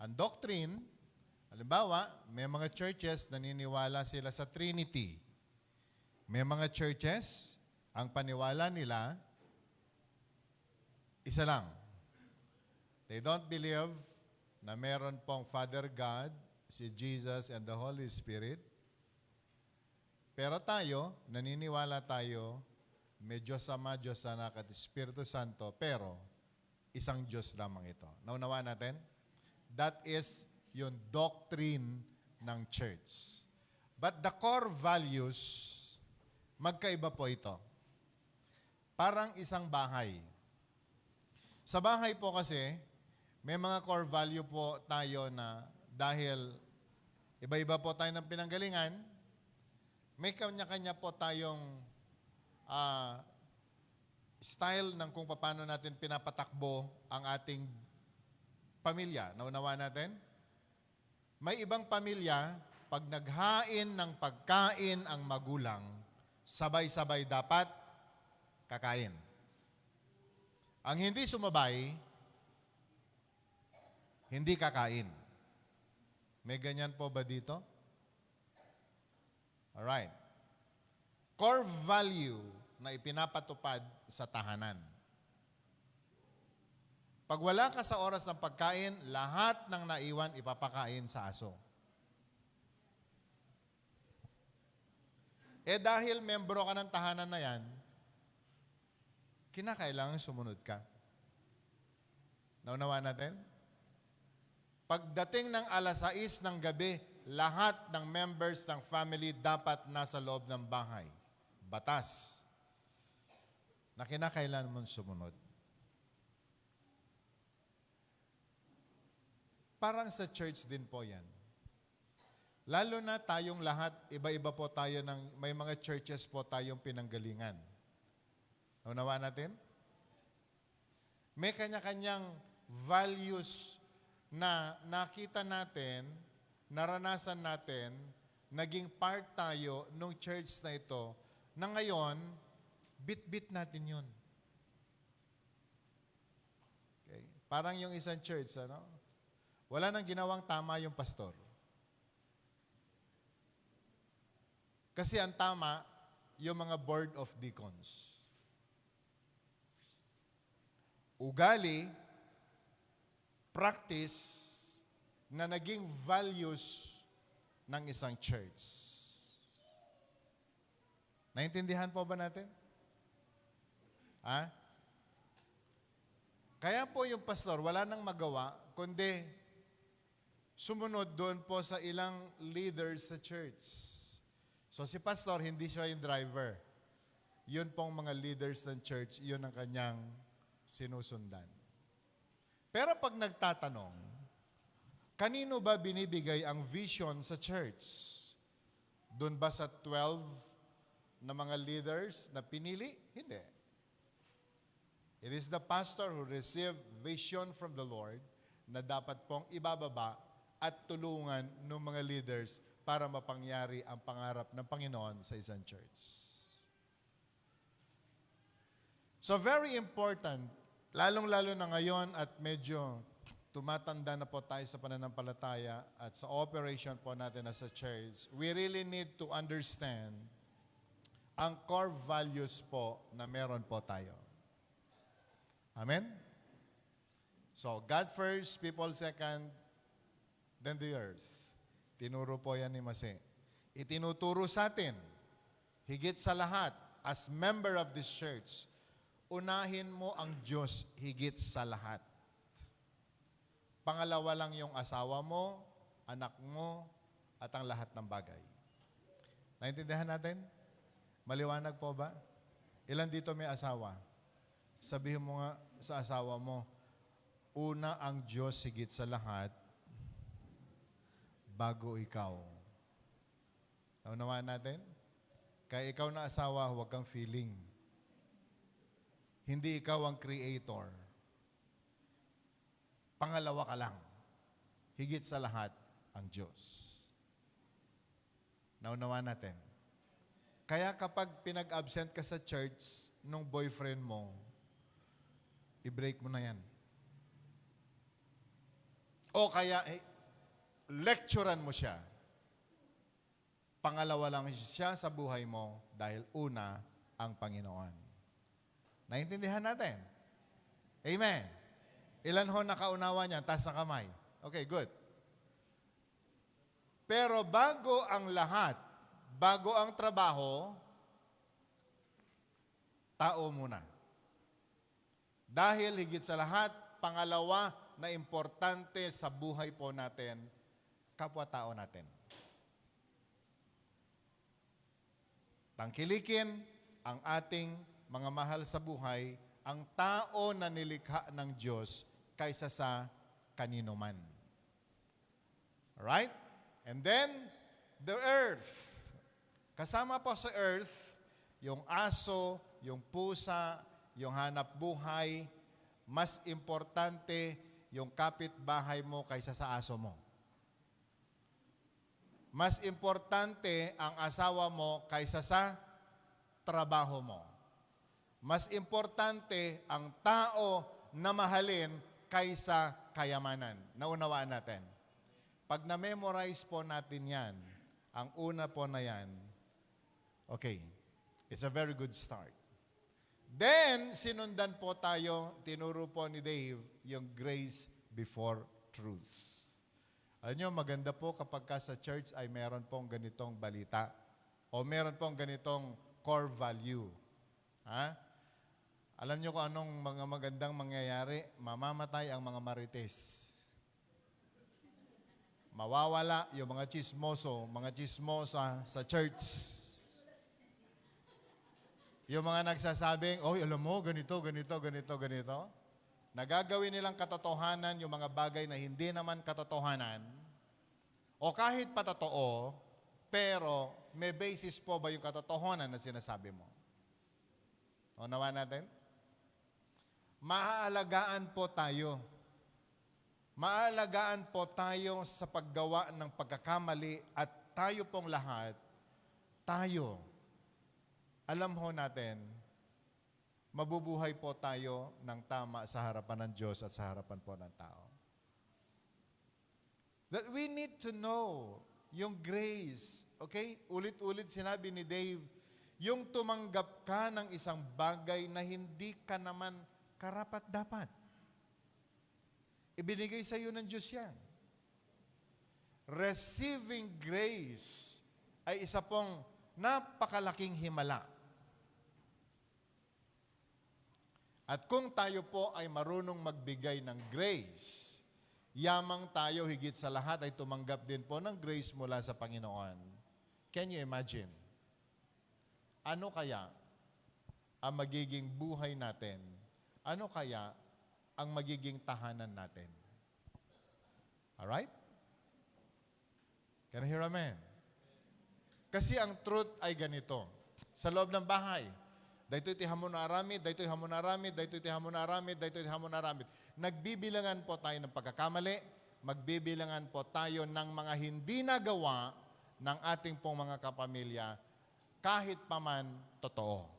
Ang doctrine, halimbawa, may mga churches naniniwala sila sa Trinity. May mga churches, ang paniwala nila, isa lang. They don't believe na meron pong Father God, si Jesus and the Holy Spirit. Pero tayo, naniniwala tayo, may Diyos Ama, Diyos Anak at Espiritu Santo, pero isang Diyos lamang ito. Naunawa natin? That is yung doctrine ng church. But the core values, magkaiba po ito. Parang isang bahay. Sa bahay po kasi, may mga core value po tayo na dahil iba-iba po tayo ng pinanggalingan, may kanya-kanya po tayong style ng kung paano natin pinapatakbo ang ating pamilya. Naunawa natin? May ibang pamilya, pag naghain ng pagkain ang magulang, sabay-sabay dapat kakain. Ang hindi sumabay, hindi kakain. May ganyan po ba dito? Alright. Core value na ipinapatupad sa tahanan. Pag wala ka sa oras ng pagkain, lahat ng naiwan ipapakain sa aso. Dahil membro ka ng tahanan na yan, kinakailangan sumunod ka. Naunawa natin? Pagdating ng 6:00 ng gabi, lahat ng members ng family dapat nasa loob ng bahay. Batas. Na kinakailangan mong sumunod. Parang sa church din po yan. Lalo na tayong lahat, iba-iba po tayo may mga churches po tayong pinanggalingan. Naunawa natin? May kanya-kanyang values na nakita natin, naranasan natin, naging part tayo nung church na ito, na ngayon, bit-bit natin yun. Okay? Parang yung isang church, wala nang ginawang tama yung pastor. Kasi ang tama, yung mga board of deacons. Ugali, practice, na naging values ng isang church. Naintindihan po ba natin? Kaya po yung pastor, wala nang magawa, kundi sumunod doon po sa ilang leaders sa church. So si pastor, hindi siya yung driver. Yun pong mga leaders ng church, yun ang kanyang sinusundan. Pero pag nagtatanong, kanino ba binibigay ang vision sa church? Doon ba sa 12 na mga leaders na pinili? Hindi. It is the pastor who received vision from the Lord na dapat pong ibababa at tulungan ng mga leaders para mapangyari ang pangarap ng Panginoon sa isang church. So very important, lalong-lalo na ngayon at medyo tumatanda na po tayo sa pananampalataya at sa operation po natin as a church, we really need to understand ang core values po na meron po tayo. Amen? So, God first, people second, then the earth. Tinuro po yan ni Mase. Itinuturo sa atin, higit sa lahat, as member of this church, unahin mo ang Diyos higit sa lahat. Pangalawa lang yung asawa mo, anak mo, at ang lahat ng bagay. Naintindihan natin? Maliwanag po ba? Ilan dito may asawa? Sabihin mo nga sa asawa mo, una ang Diyos higit sa lahat, bago ikaw. Naunawaan natin? Kaya ikaw na asawa, huwag kang feeling. Hindi ikaw ang creator. Pangalawa ka lang. Higit sa lahat, ang Diyos. Naunawaan natin? Kaya kapag pinag-absent ka sa church nung boyfriend mo, i-break mo na yan. O kaya, lecturean mo siya. Pangalawa lang siya sa buhay mo dahil una ang Panginoon. Naintindihan natin? Amen. Ilan ho nakaunawa niyan? Taas na kamay. Okay, good. Pero bago ang lahat, bago ang trabaho, tao muna. Dahil higit sa lahat, pangalawa na importante sa buhay po natin, kapwa-tao natin. Tangkilikin ang ating mga mahal sa buhay, ang tao na nilikha ng Diyos kaysa sa kanino man. Alright? And then, the earth. Kasama po sa earth, yung aso, yung pusa, yung hanap buhay, mas importante yung kapitbahay mo kaysa sa aso mo. Mas importante ang asawa mo kaysa sa trabaho mo. Mas importante ang tao na mahalin kaysa kayamanan. Naunawaan natin. Pag na-memorize po natin yan, ang una po na yan, okay, it's a very good start. Then, sinundan po tayo, tinuro po ni Dave, yung grace before truth. Alam nyo, maganda po kapag ka sa church ay meron pong ganitong balita o meron pong ganitong core value. Ha? Alam nyo kung anong mga magandang mangyayari? Mamamatay ang mga marites. Mawawala yung mga chismosa sa church. Yung mga nagsasabing, oy, alam mo, ganito. Nagagawin nilang katotohanan yung mga bagay na hindi naman katotohanan. O kahit patotoo, pero may basis po ba yung katotohanan na sinasabi mo? O nawa natin? Maaalagaan po tayo. Maaalagaan po tayo sa paggawa ng pagkakamali at tayo pong lahat, alam ho natin, mabubuhay po tayo ng tama sa harapan ng Diyos at sa harapan po ng tao. That we need to know yung grace. Okay? Ulit-ulit sinabi ni Dave, yung tumanggap ka ng isang bagay na hindi ka naman karapat-dapat. Ibinigay sa iyo ng Diyos yan. Receiving grace ay isa pong napakalaking himala. At kung tayo po ay marunong magbigay ng grace, yamang tayo higit sa lahat ay tumanggap din po ng grace mula sa Panginoon. Can you imagine? Ano kaya ang magiging buhay natin? Ano kaya ang magiging tahanan natin? Alright? Can I hear amen? Kasi ang truth ay ganito. Sa loob ng bahay, daytoy ti hamon na aramid, daytoy hamon na aramid, daytoy ti hamon na aramid, daytoy ti hamon na aramid. Nagbibilangan po tayo ng pagkakamali, magbibilangan po tayo ng mga hindi nagawa ng ating pong mga kapamilya, kahit paman totoo.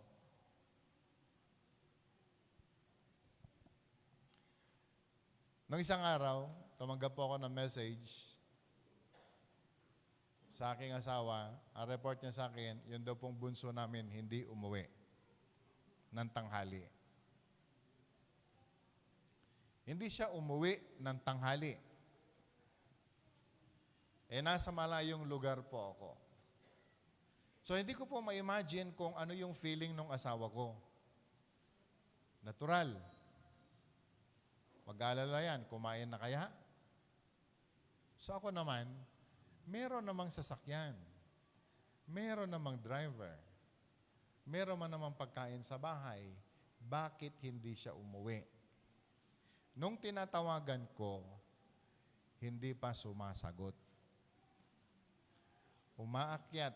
Nung isang araw, tumanggap po ako ng message sa aking asawa. Ang report niya sa akin, yun daw pong bunso namin hindi umuwi ng tanghali. Hindi siya umuwi ng tanghali. Nasa malayong lugar po ako. So, hindi ko po ma-imagine kung ano yung feeling ng asawa ko. Natural. Mag-alala yan, kumain na kaya? So ako naman, meron namang sasakyan. Meron namang driver. Meron man namang pagkain sa bahay. Bakit hindi siya umuwi? Nung tinatawagan ko, hindi pa sumasagot. Umaakyat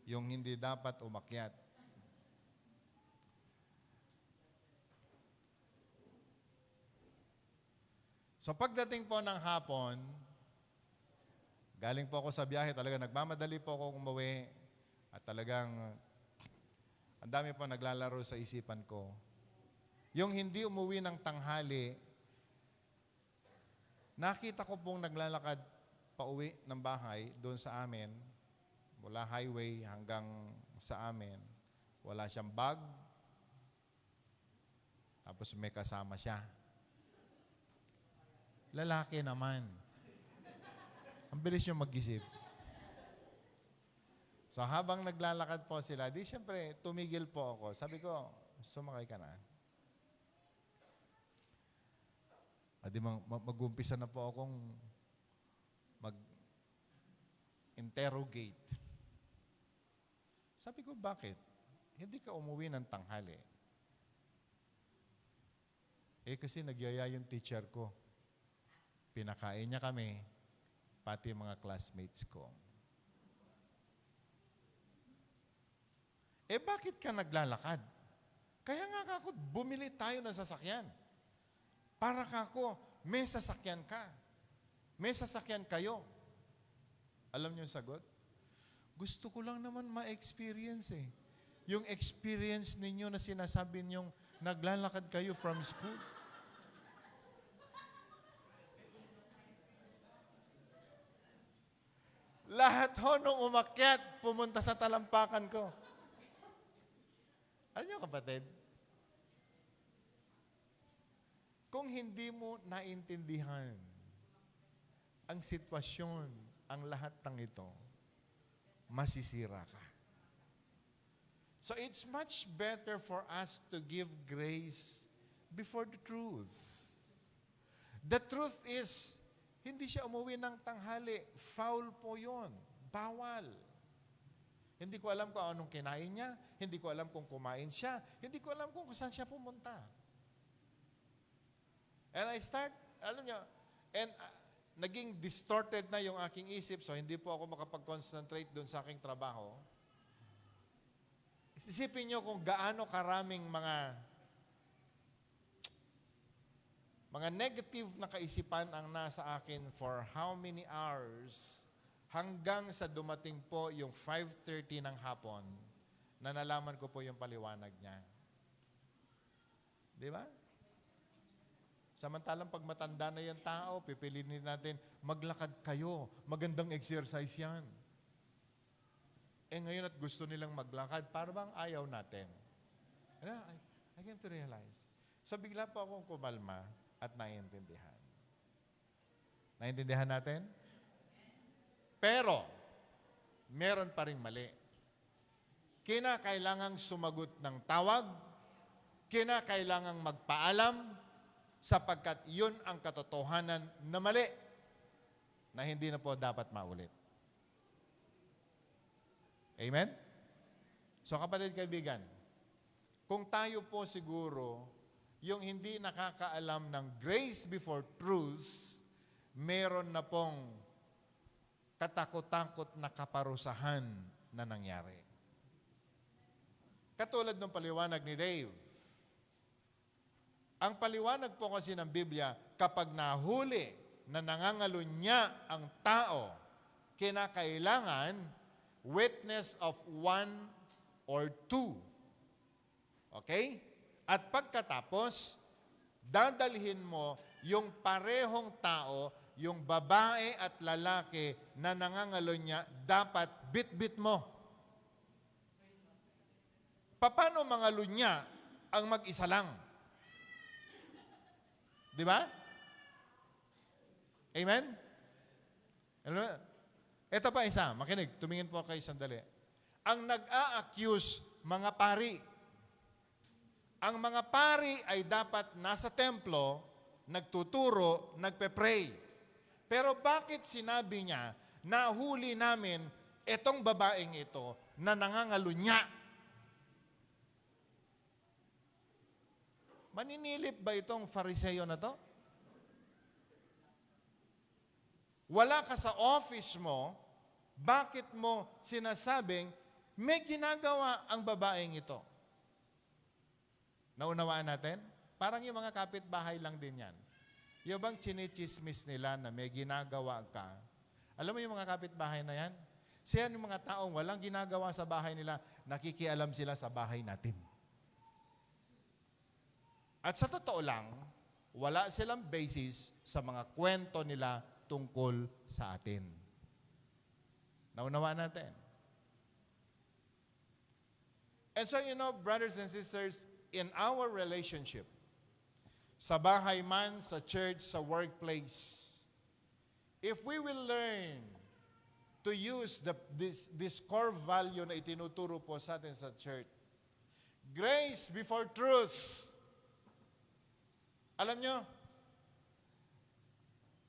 yung hindi dapat umakyat. So pagdating po ng hapon, galing po ako sa biyahe, talaga nagmamadali po ako umuwi at talagang ang dami po naglalaro sa isipan ko. Yung hindi umuwi ng tanghali, nakita ko pong naglalakad pauwi ng bahay doon sa amin, mula highway hanggang sa amin. Wala siyang bag, tapos may kasama siya. Lalaki naman. Ang bilis niyo mag-isip. So habang naglalakad po sila, di siyempre tumigil po ako. Sabi ko, sumakay ka na. Di mag-umpisa na po akong mag-interrogate. Sabi ko, bakit? Hindi ka umuwi ng tanghali. Kasi nagyaya yung teacher ko. Pinakain niya kami, pati mga classmates ko. Bakit ka naglalakad? Kaya nga ako, bumili tayo ng sasakyan. Para kako, may sasakyan ka. May sasakyan kayo. Alam niyo yung sagot? Gusto ko lang naman ma-experience yung experience ninyo na sinasabi ninyong naglalakad kayo from school. Lahat ho nung umakyat, pumunta sa talampakan ko. Alam niyo kapatid, kung hindi mo naintindihan ang sitwasyon, ang lahat ng ito, masisira ka. So it's much better for us to give grace before the truth. The truth is, hindi siya umuwi ng tanghali. Foul po yun. Bawal. Hindi ko alam kung anong kinain niya. Hindi ko alam kung kumain siya. Hindi ko alam kung saan siya pumunta. And I start, alam niyo, and naging distorted na yung aking isip, so hindi po ako makapag-concentrate doon sa aking trabaho. Isipin niyo kung gaano karaming mga negative na kaisipan ang nasa akin for how many hours hanggang sa dumating po yung 5:30 ng hapon na nalaman ko po yung paliwanag niya. Di ba? Samantalang pag matanda na yung tao, pipiliin natin, maglakad kayo. Magandang exercise yan. Ngayon at gusto nilang maglakad, para bang ayaw natin? I came to realize. So bigla po akong kumalma at naiintindihan. Naintindihan natin? Pero, meron pa rin mali. Kinakailangang sumagot ng tawag, kinakailangang magpaalam, sapagkat yun ang katotohanan na mali na hindi na po dapat maulit. Amen? So kapatid kaibigan, kung tayo po siguro yung hindi nakakaalam ng grace before truth, meron na pong katakot-takot na kaparusahan na nangyari. Katulad ng paliwanag ni Dave, ang paliwanag po kasi ng Biblia, kapag nahuli na nangangalunya ang tao, kinakailangan witness of 1 or 2. Okay? At pagkatapos, dadalhin mo yung parehong tao, yung babae at lalaki na nangangalunya, dapat bit-bit mo. Paano mangalunya ang mag-isa lang? Di ba? Amen? Ito pa isa, makinig, tumingin po kayo sandali. Ang nag-a-accuse, mga pari. Ang mga pari ay dapat nasa templo, nagtuturo, nagpe-pray. Pero bakit sinabi niya, nahuli namin itong babaeng ito na nangangalunya? Maninilip ba itong Fariseo na to? Wala ka sa office mo, bakit mo sinasabing may ginagawa ang babaeng ito? Naunawaan natin? Parang yung mga kapitbahay lang din yan. Yung bang chinichismis nila na may ginagawa ka? Alam mo yung mga kapitbahay na yan? Siya yung mga taong walang ginagawa sa bahay nila, nakikialam sila sa bahay natin. At sa totoo lang, wala silang basis sa mga kwento nila tungkol sa atin. Naunawaan natin. And so, you know, brothers and sisters, in our relationship, sa bahay man, sa church, sa workplace, if we will learn to use this core value na itinuturo po sa atin sa church, grace before truth. Alam nyo,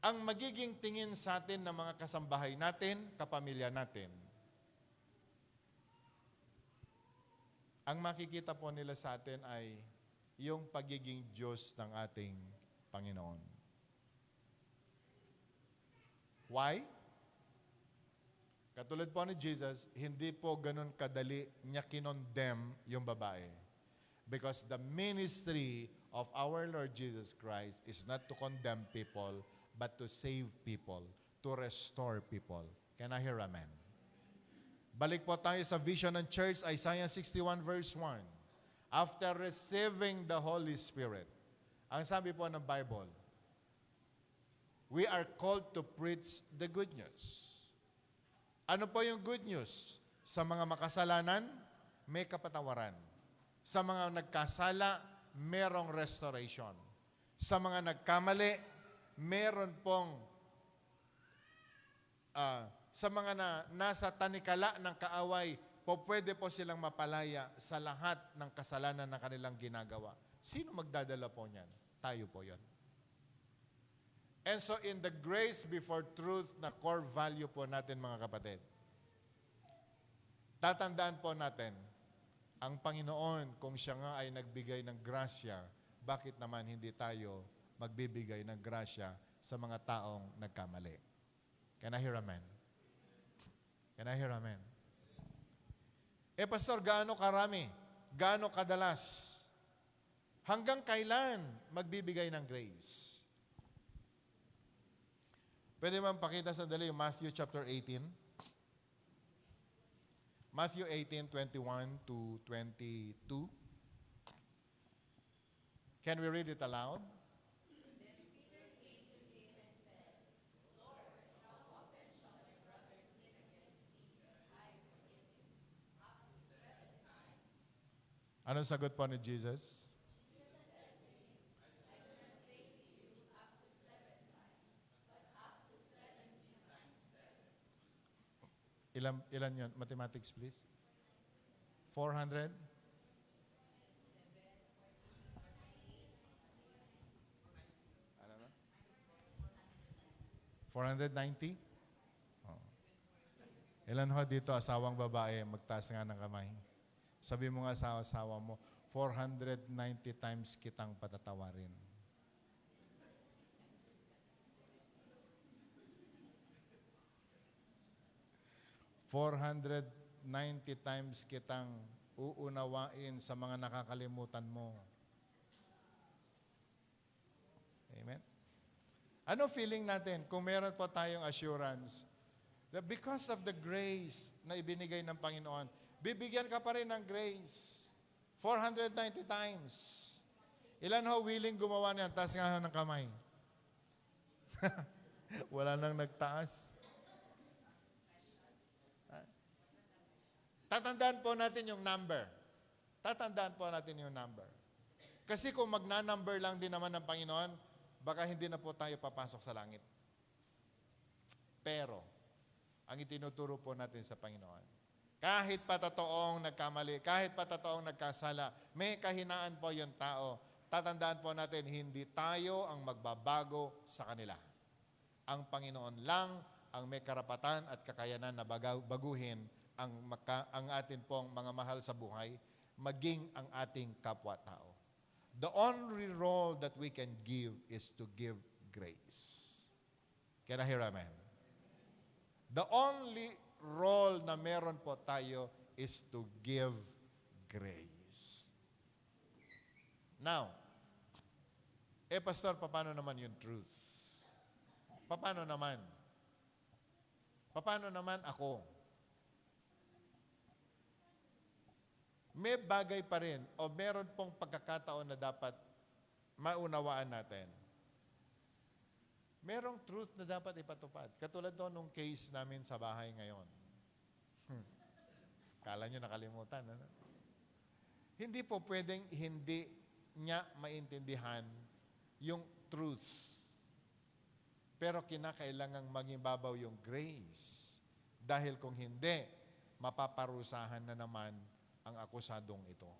ang magiging tingin sa atin ng mga kasambahay natin, kapamilya natin, ang makikita po nila sa atin ay yung pagiging Diyos ng ating Panginoon. Why? Katulad po ni Jesus, hindi po ganun kadali niya kinondemn yung babae. Because the ministry of our Lord Jesus Christ is not to condemn people, but to save people, to restore people. Can I hear amen? Balik po tayo sa vision ng church, Isaiah 61 verse 1. After receiving the Holy Spirit, ang sabi po ng Bible, we are called to preach the good news. Ano po yung good news? Sa mga makasalanan, may kapatawaran. Sa mga nagkasala, merong restoration. Sa mga nagkamali, meron pong sa mga nasa tanikala ng kaaway, pwede po silang mapalaya sa lahat ng kasalanan na kanilang ginagawa. Sino magdadala po niyan? Tayo po yon. And so in the grace before truth na core value po natin mga kapatid, tatandaan po natin, ang Panginoon kung siya nga ay nagbigay ng grasya, bakit naman hindi tayo magbibigay ng grasya sa mga taong nagkamali? Can I hear amen? Can I hear amen? Pastor, gaano karami? Gaano kadalas? Hanggang kailan magbibigay ng grace? Pwede man pakita sandali yung Matthew chapter 18. Matthew 18:21 to 22. Can we read it aloud? Anong sagot po ni Jesus? Ilan yun? Mathematics, please. 400? Ano na? 490? Oh. Ilan ho dito, asawang babae, magtaas nga ng kamay. Sabi mo nga sa asawa mo, 490 times kitang patatawarin. $490 times kitang uunawain sa mga nakakalimutan mo. Amen? Ano feeling natin kung meron po tayong assurance that because of the grace na ibinigay ng Panginoon, bibigyan ka pa rin ng grace. 490 times. Ilan ho willing gumawa niyan? Taas nga ho ng kamay. Wala nang nagtaas. Tatandaan po natin yung number. Tatandaan po natin yung number. Kasi kung magna-number lang din naman ng Panginoon, baka hindi na po tayo papasok sa langit. Pero, ang itinuturo po natin sa Panginoon, kahit pa totoong nagkamali, kahit pa totoong nagkasala, may kahinaan po yung tao. Tatandaan po natin, hindi tayo ang magbabago sa kanila. Ang Panginoon lang ang may karapatan at kakayanan na baguhin ang atin pong mga mahal sa buhay, maging ang ating kapwa-tao. The only role that we can give is to give grace. Can I hear amen? The only role na meron po tayo is to give grace. Now, pastor, paano naman yung truth? Paano naman? Paano naman ako? May bagay pa rin o meron pong pagkakataon na dapat maunawaan natin. Merong truth na dapat ipatupad. Katulad doon nung case namin sa bahay ngayon. Kala nyo nakalimutan. Ano? Hindi po pwedeng hindi niya maintindihan yung truth. Pero kinakailangang maging babaw yung grace. Dahil kung hindi, mapaparusahan na naman ang akusadong ito.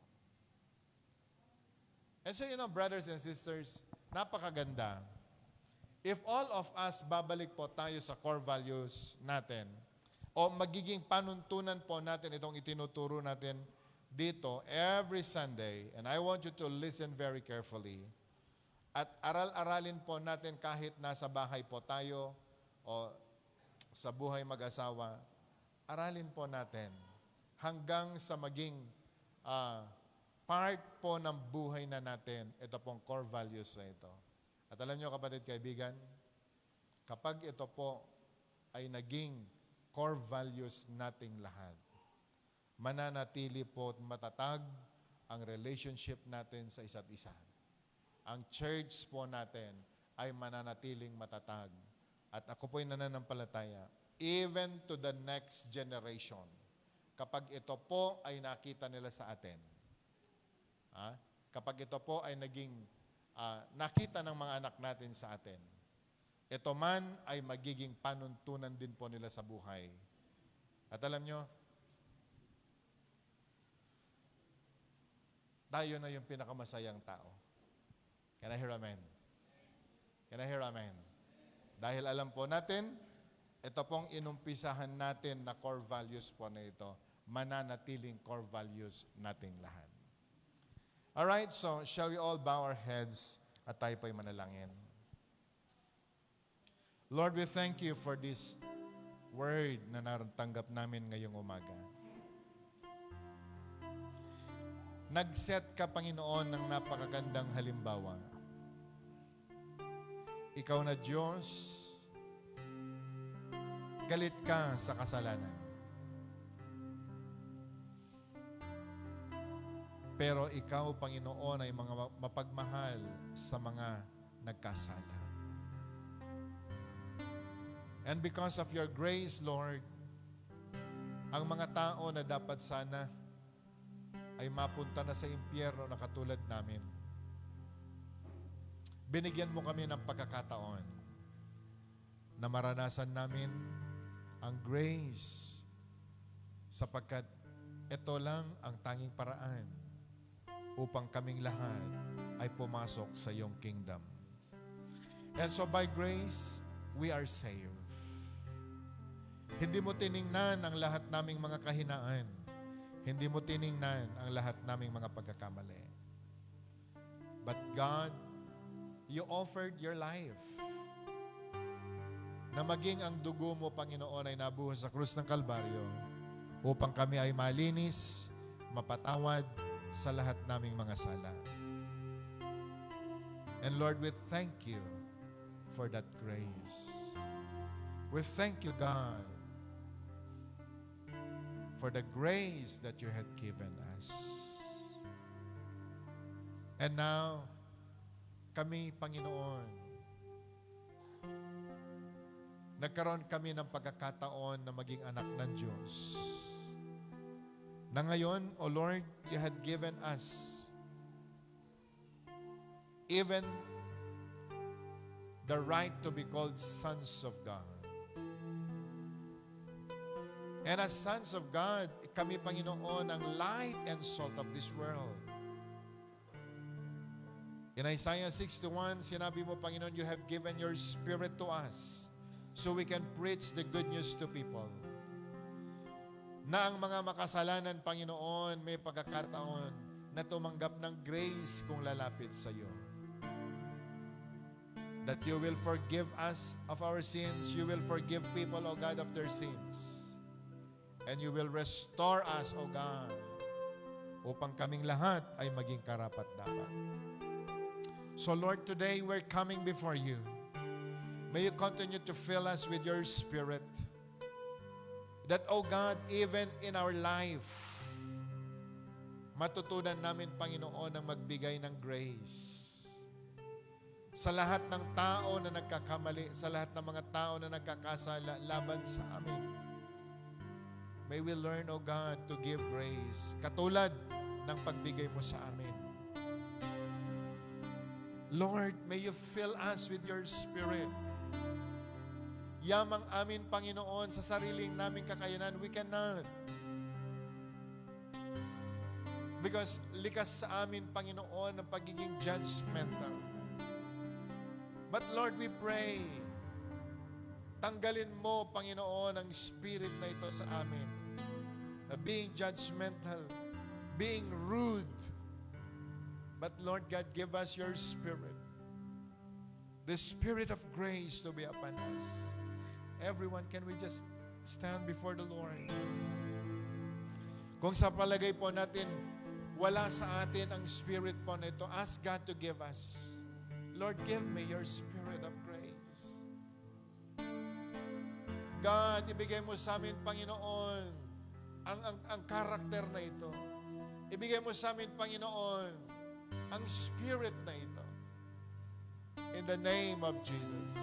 And so, brothers and sisters, napakaganda. If all of us babalik po tayo sa core values natin, o magiging panuntunan po natin itong itinuturo natin dito every Sunday, and I want you to listen very carefully, at aral-aralin po natin kahit nasa bahay po tayo o sa buhay mag-asawa, aralin po natin hanggang sa maging part po ng buhay na natin, ito pong core values na ito. At alam nyo kapatid, kaibigan, kapag ito po ay naging core values nating lahat, mananatili po at matatag ang relationship natin sa isa't isa. Ang church po natin ay mananatiling matatag. At ako po'y nananampalataya, even to the next generation, kapag ito po ay nakita nila sa atin, kapag ito po ay naging nakita ng mga anak natin sa atin, ito man ay magiging panuntunan din po nila sa buhay. At alam nyo, tayo na yung pinakamasayang tao. Can I hear amen? Can I hear amen? Dahil alam po natin, ito pong inumpisahan natin na core values po na ito, mananatiling core values nating lahat. Alright, so shall we all bow our heads at tayo po'y manalangin. Lord, we thank you for this word na natanggap namin ngayong umaga. Nag-set ka, Panginoon, ng napakagandang halimbawa. Ikaw na Diyos, galit ka sa kasalanan. Pero ikaw, Panginoon, ay mga mapagmahal sa mga nagkasala. And because of your grace, Lord, ang mga tao na dapat sana ay mapunta na sa impyerno na katulad namin, binigyan mo kami ng pagkakataon na maranasan namin ang grace sapagkat ito lang ang tanging paraan upang kaming lahat ay pumasok sa iyong kingdom. And so by grace, we are saved. Hindi mo tiningnan ang lahat naming mga kahinaan. Hindi mo tiningnan ang lahat naming mga pagkakamali. But God, you offered your life na maging ang dugo mo, Panginoon, ay nabuhos sa krus ng Kalbaryo upang kami ay malinis, mapatawad sa lahat naming mga sala. And Lord, we thank you for that grace. We thank you, God, for the grace that you had given us. And now, kami, Panginoon, nagkaroon kami ng pagkakataon na maging anak ng Diyos. Na ngayon, O Lord, you had given us even the right to be called sons of God. And as sons of God, kami, Panginoon, ang light and salt of this world. In Isaiah 61, sinabi mo, Panginoon, you have given your Spirit to us so we can preach the good news to people. Na ang mga makasalanan, Panginoon, may pagkakataon na tumanggap ng grace kung lalapit sa iyo. That you will forgive us of our sins. You will forgive people, O God, of their sins. And you will restore us, O God, upang kaming lahat ay maging karapat-dapat. So Lord, today we're coming before you. May you continue to fill us with your Spirit. That, O God, even in our life, matutunan namin, Panginoon, ang magbigay ng grace. Sa lahat ng tao na nagkakamali, sa lahat ng mga tao na nagkakasala laban sa amin, may we learn, O God, to give grace. Katulad ng pagbigay mo sa amin. Lord, may you fill us with your Spirit. Yamang amin, Panginoon, sa sariling naming kakayanan, we cannot. Because likas sa amin, Panginoon, ang pagiging judgmental. But Lord, we pray, tanggalin mo, Panginoon, ang spirit na ito sa amin. Na being judgmental, being rude. But Lord God, give us your Spirit. The Spirit of grace to be upon us. Everyone, can we just stand before the Lord? Kung sa palagay po natin, wala sa atin ang Spirit po na ito, ask God to give us. Lord, give me your Spirit of grace. God, ibigay mo sa amin, Panginoon, ang karakter na ito. Ibigay mo sa amin, Panginoon, ang spirit na ito. In the name of Jesus.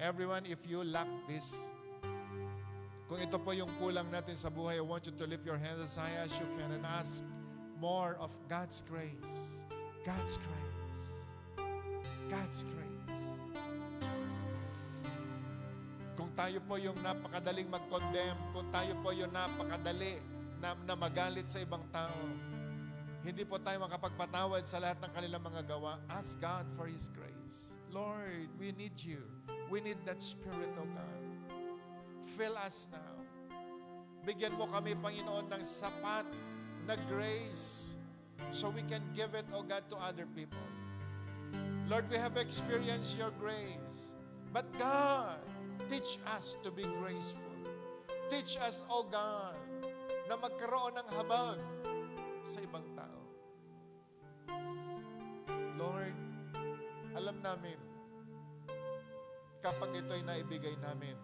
Everyone, if you lack this, kung ito po yung kulang natin sa buhay, I want you to lift your hands as high as you can and ask more of God's grace. God's grace. God's grace. Kung tayo po yung napakadaling mag-condemn, kung tayo po yung napakadali na magalit sa ibang tao, hindi po tayo makapagpatawad sa lahat ng kanilang mga gawa. Ask God for His grace. Lord, we need You. We need that Spirit, O God. Fill us now. Bigyan mo kami, Panginoon, ng sapat na grace so we can give it, O God, to other people. Lord, we have experienced Your grace. But God, teach us to be graceful. Teach us, O God, na magkaroon ng habag sa ibang tao. Lord, alam namin, kapag ito'y naibigay namin,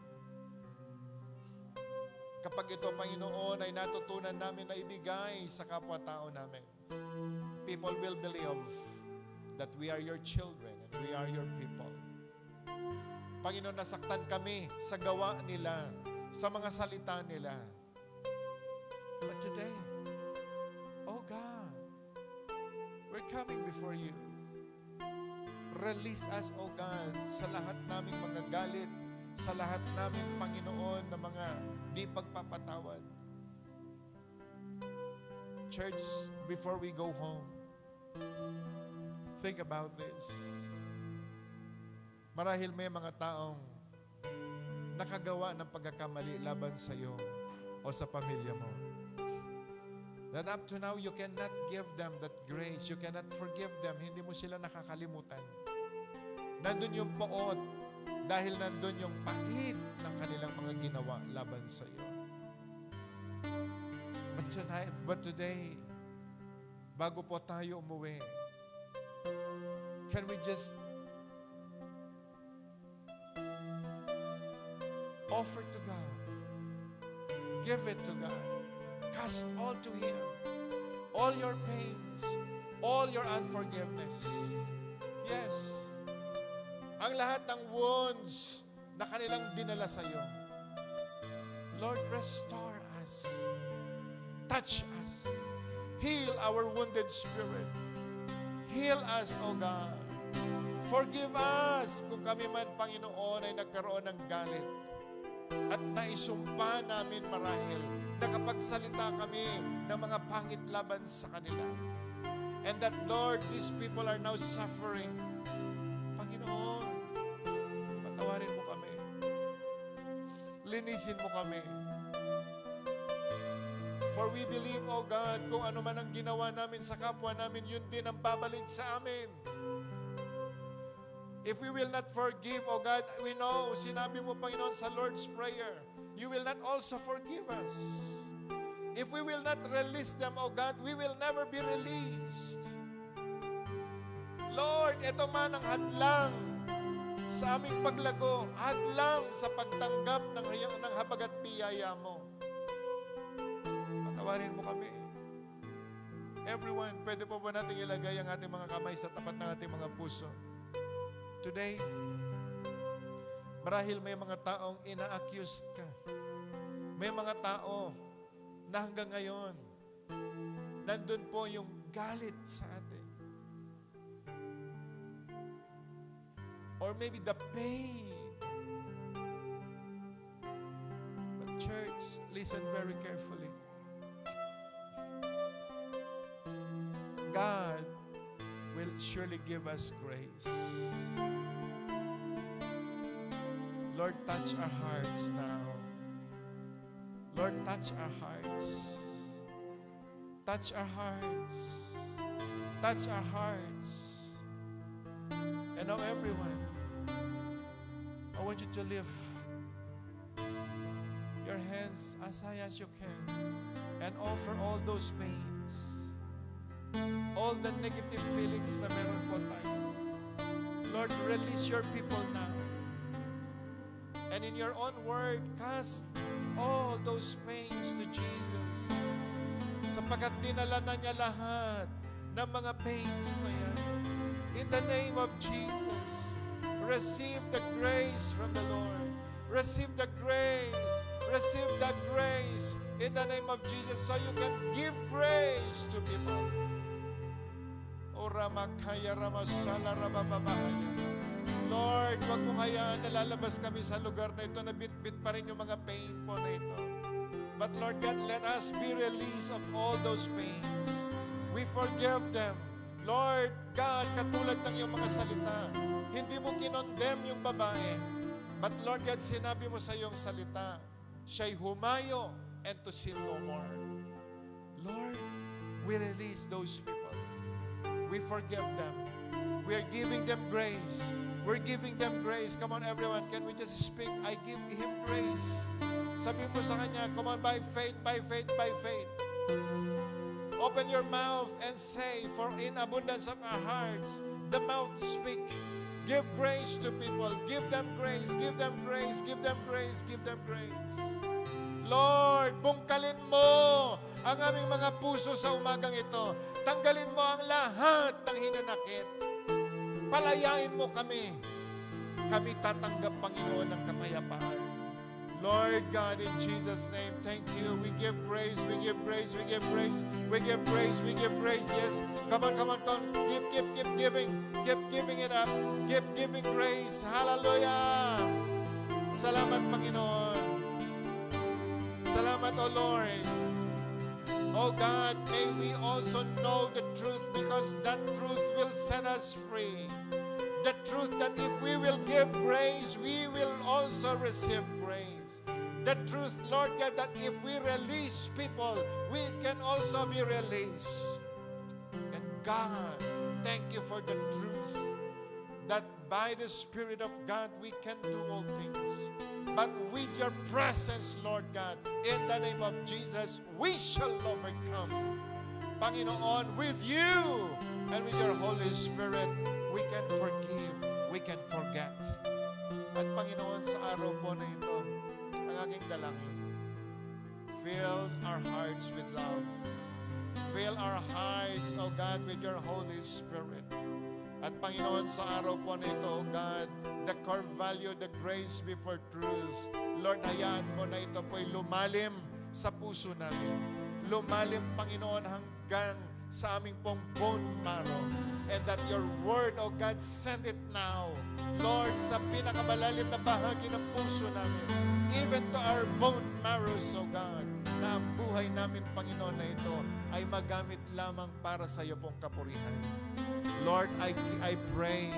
kapag ito, Panginoon, ay natutunan namin na ibigay sa kapwa-tao namin, people will believe that we are Your children and we are Your people. Panginoon, nasaktan kami sa gawa nila, sa mga salita nila. But today, oh God, we're coming before You. Release us, oh God, sa lahat naming mga galit, sa lahat naming, Panginoon, na mga di pagpapatawad. Church, before we go home, think about this. Marahil may mga taong nakagawa ng pagkakamali laban sa iyo o sa pamilya mo. That up to now, you cannot give them that grace. You cannot forgive them. Hindi mo sila nakakalimutan. Nandun yung poot dahil nandun yung pahit ng kanilang mga ginawa laban sa iyo. But today, bago po tayo umuwi, can we just offer to God? Give it to God. Cast all to Him. All your pains, all your unforgiveness. Yes. Ang lahat ng wounds na kanilang dinala sa iyo. Lord, restore us. Touch us. Heal our wounded spirit. Heal us, O God. Forgive us kung kami man, Panginoon, ay nagkaroon ng galit. At naisumpa namin marahil na kapagsalita kami ng mga pangit laban sa kanila. And that, Lord, these people are now suffering. Panginoon, patawarin mo kami. Linisin mo kami. For we believe, O God, kung ano man ang ginawa namin sa kapwa namin, yun din ang babalik sa amin. If we will not forgive, O God, we know, sinabi mo, Panginoon, sa Lord's Prayer, you will not also forgive us. If we will not release them, O God, we will never be released. Lord, ito man ang hadlang sa aming paglago, hadlang sa pagtanggap ng habag at biyaya mo. Patawarin mo kami. Everyone, pwede po ba natin ilagay ang ating mga kamay sa tapat ng ating mga puso? Today, marahil may mga taong ina-accuse ka. May mga tao na hanggang ngayon, nandun po yung galit sa atin. Or maybe the pain. But church, listen very carefully. God will surely give us grace. Lord, touch our hearts now. Lord, touch our hearts. Touch our hearts. Touch our hearts. And now everyone, I want you to lift your hands as high as you can and offer all those pains, all the negative feelings na meron po tayo. Lord, release your people now. And in your own word, cast all those pains to Jesus. Sapagkat dinala na niya lahat ng mga pains na yan. In the name of Jesus, receive the grace from the Lord. Receive the grace. Receive the grace in the name of Jesus so you can give grace to people. O Ramakaya Ramasala Rabababahaya. Lord, wag mong hayaan na lalabas kami sa lugar na ito na bit-bit pa rin yung mga pain po na ito. But Lord God, let us be released of all those pains. We forgive them. Lord God, katulad ng iyong mga salita, hindi mo kinondemn yung babae. But Lord God, sinabi mo sa iyong salita, siya'y humayo and to sin no more. Lord, we release those people. We forgive them. We are giving them grace. We're giving them grace. Come on everyone, can we just speak? I give him grace. Sabi mo sa kanya, come on, by faith, by faith, by faith. Open your mouth and say, for in abundance of our hearts, the mouth speak. Give grace to people. Give them grace. Give them grace. Give them grace. Give them grace. Lord, bungkalin mo ang aming mga puso sa umagang ito. Tanggalin mo ang lahat ng hinanakit. Palayain mo kami. Kami tatanggap, Panginoon, ng kapayapaan. Lord God, in Jesus' name, thank you. We give grace, we give grace, we give grace, we give grace, we give grace. Yes. Come on, come on, come on. Keep giving. Keep giving it up. Keep giving grace. Hallelujah. Salamat, Panginoon. Salamat, O Lord. Oh God, may we also know the truth because that truth will set us free. The truth that if we will give grace, we will also receive grace. The truth, Lord God, that if we release people, we can also be released. And God, thank you for the truth that by the Spirit of God, we can do all things. But with your presence, Lord God, in the name of Jesus, we shall overcome. Panginoon, with you and with your Holy Spirit, we can forgive, we can forget. At Panginoon, sa araw po na ito, ang aking dalangin, fill our hearts with love. Fill our hearts, O God, with your Holy Spirit. At Panginoon, sa araw po na ito, O God, the core value, the grace before truth. Lord, hayaan mo na ito po'y lumalim sa puso namin. Lumalim, Panginoon, hanggang sa aming pong bone marrow. And that your word, O God, send it now. Lord, sa pinakamalalim na bahagi ng puso namin, even to our bone marrows, O God, na ang buhay namin, Panginoon, na ito ay magamit lamang para sa iyo pong kapurihan. Lord, I pray,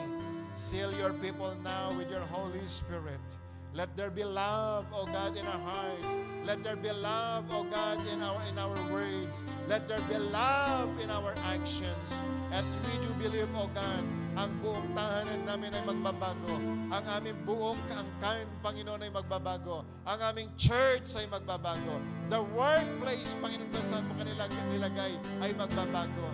seal your people now with your Holy Spirit. Let there be love, O God, in our hearts. Let there be love, O God, in our words. Let there be love in our actions. And we do believe, O God, ang buong tahanan namin ay magbabago. Ang aming buong kaangkan, Panginoon, ay magbabago. Ang aming church ay magbabago. The workplace, Panginoon, kung saan mo kanila nilagay, ay magbabago.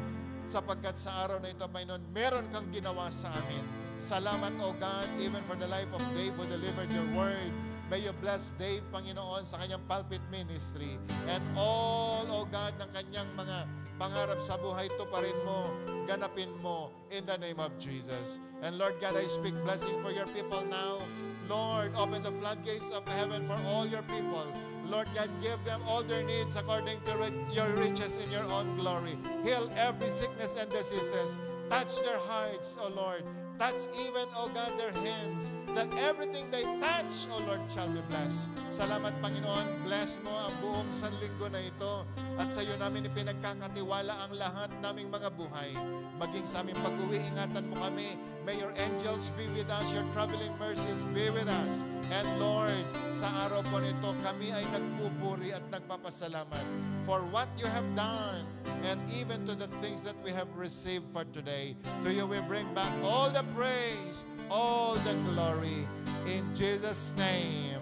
Sapagkat sa araw na ito, Panginoon, meron kang ginawa sa amin. Salamat, O God, even for the life of Dave who delivered your word. May you bless Dave, Panginoon, sa kanyang pulpit ministry. And all, O God, ng kanyang mga pangarap sa buhay, tuparin mo, ganapin mo, in the name of Jesus. And Lord God, I speak blessing for your people now. Lord, open the floodgates of heaven for all your people. Lord God, give them all their needs according to your riches in your own glory. Heal every sickness and diseases. Touch their hearts, O Lord. Touch even, O God, their hands, that everything they touch, O Lord, shall be blessed. Salamat, Panginoon. Bless mo ang buong sanlinggo na ito. At sa iyo namin ipinagkakatiwala ang lahat naming mga buhay. Maging sa aming pag-uwi, ingatan mo kami. May your angels be with us, your traveling mercies be with us. And Lord, sa araw po nito, kami ay nagpupuri at nagpapasalamat for what you have done and even to the things that we have received for today. To you we bring back all the praise, all the glory. In Jesus' name,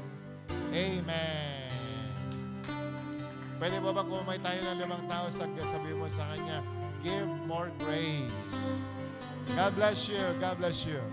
amen. Pwede ba kumamay tayo ng 5 tao, sabi mo sa kanya, give more grace. God bless you. God bless you.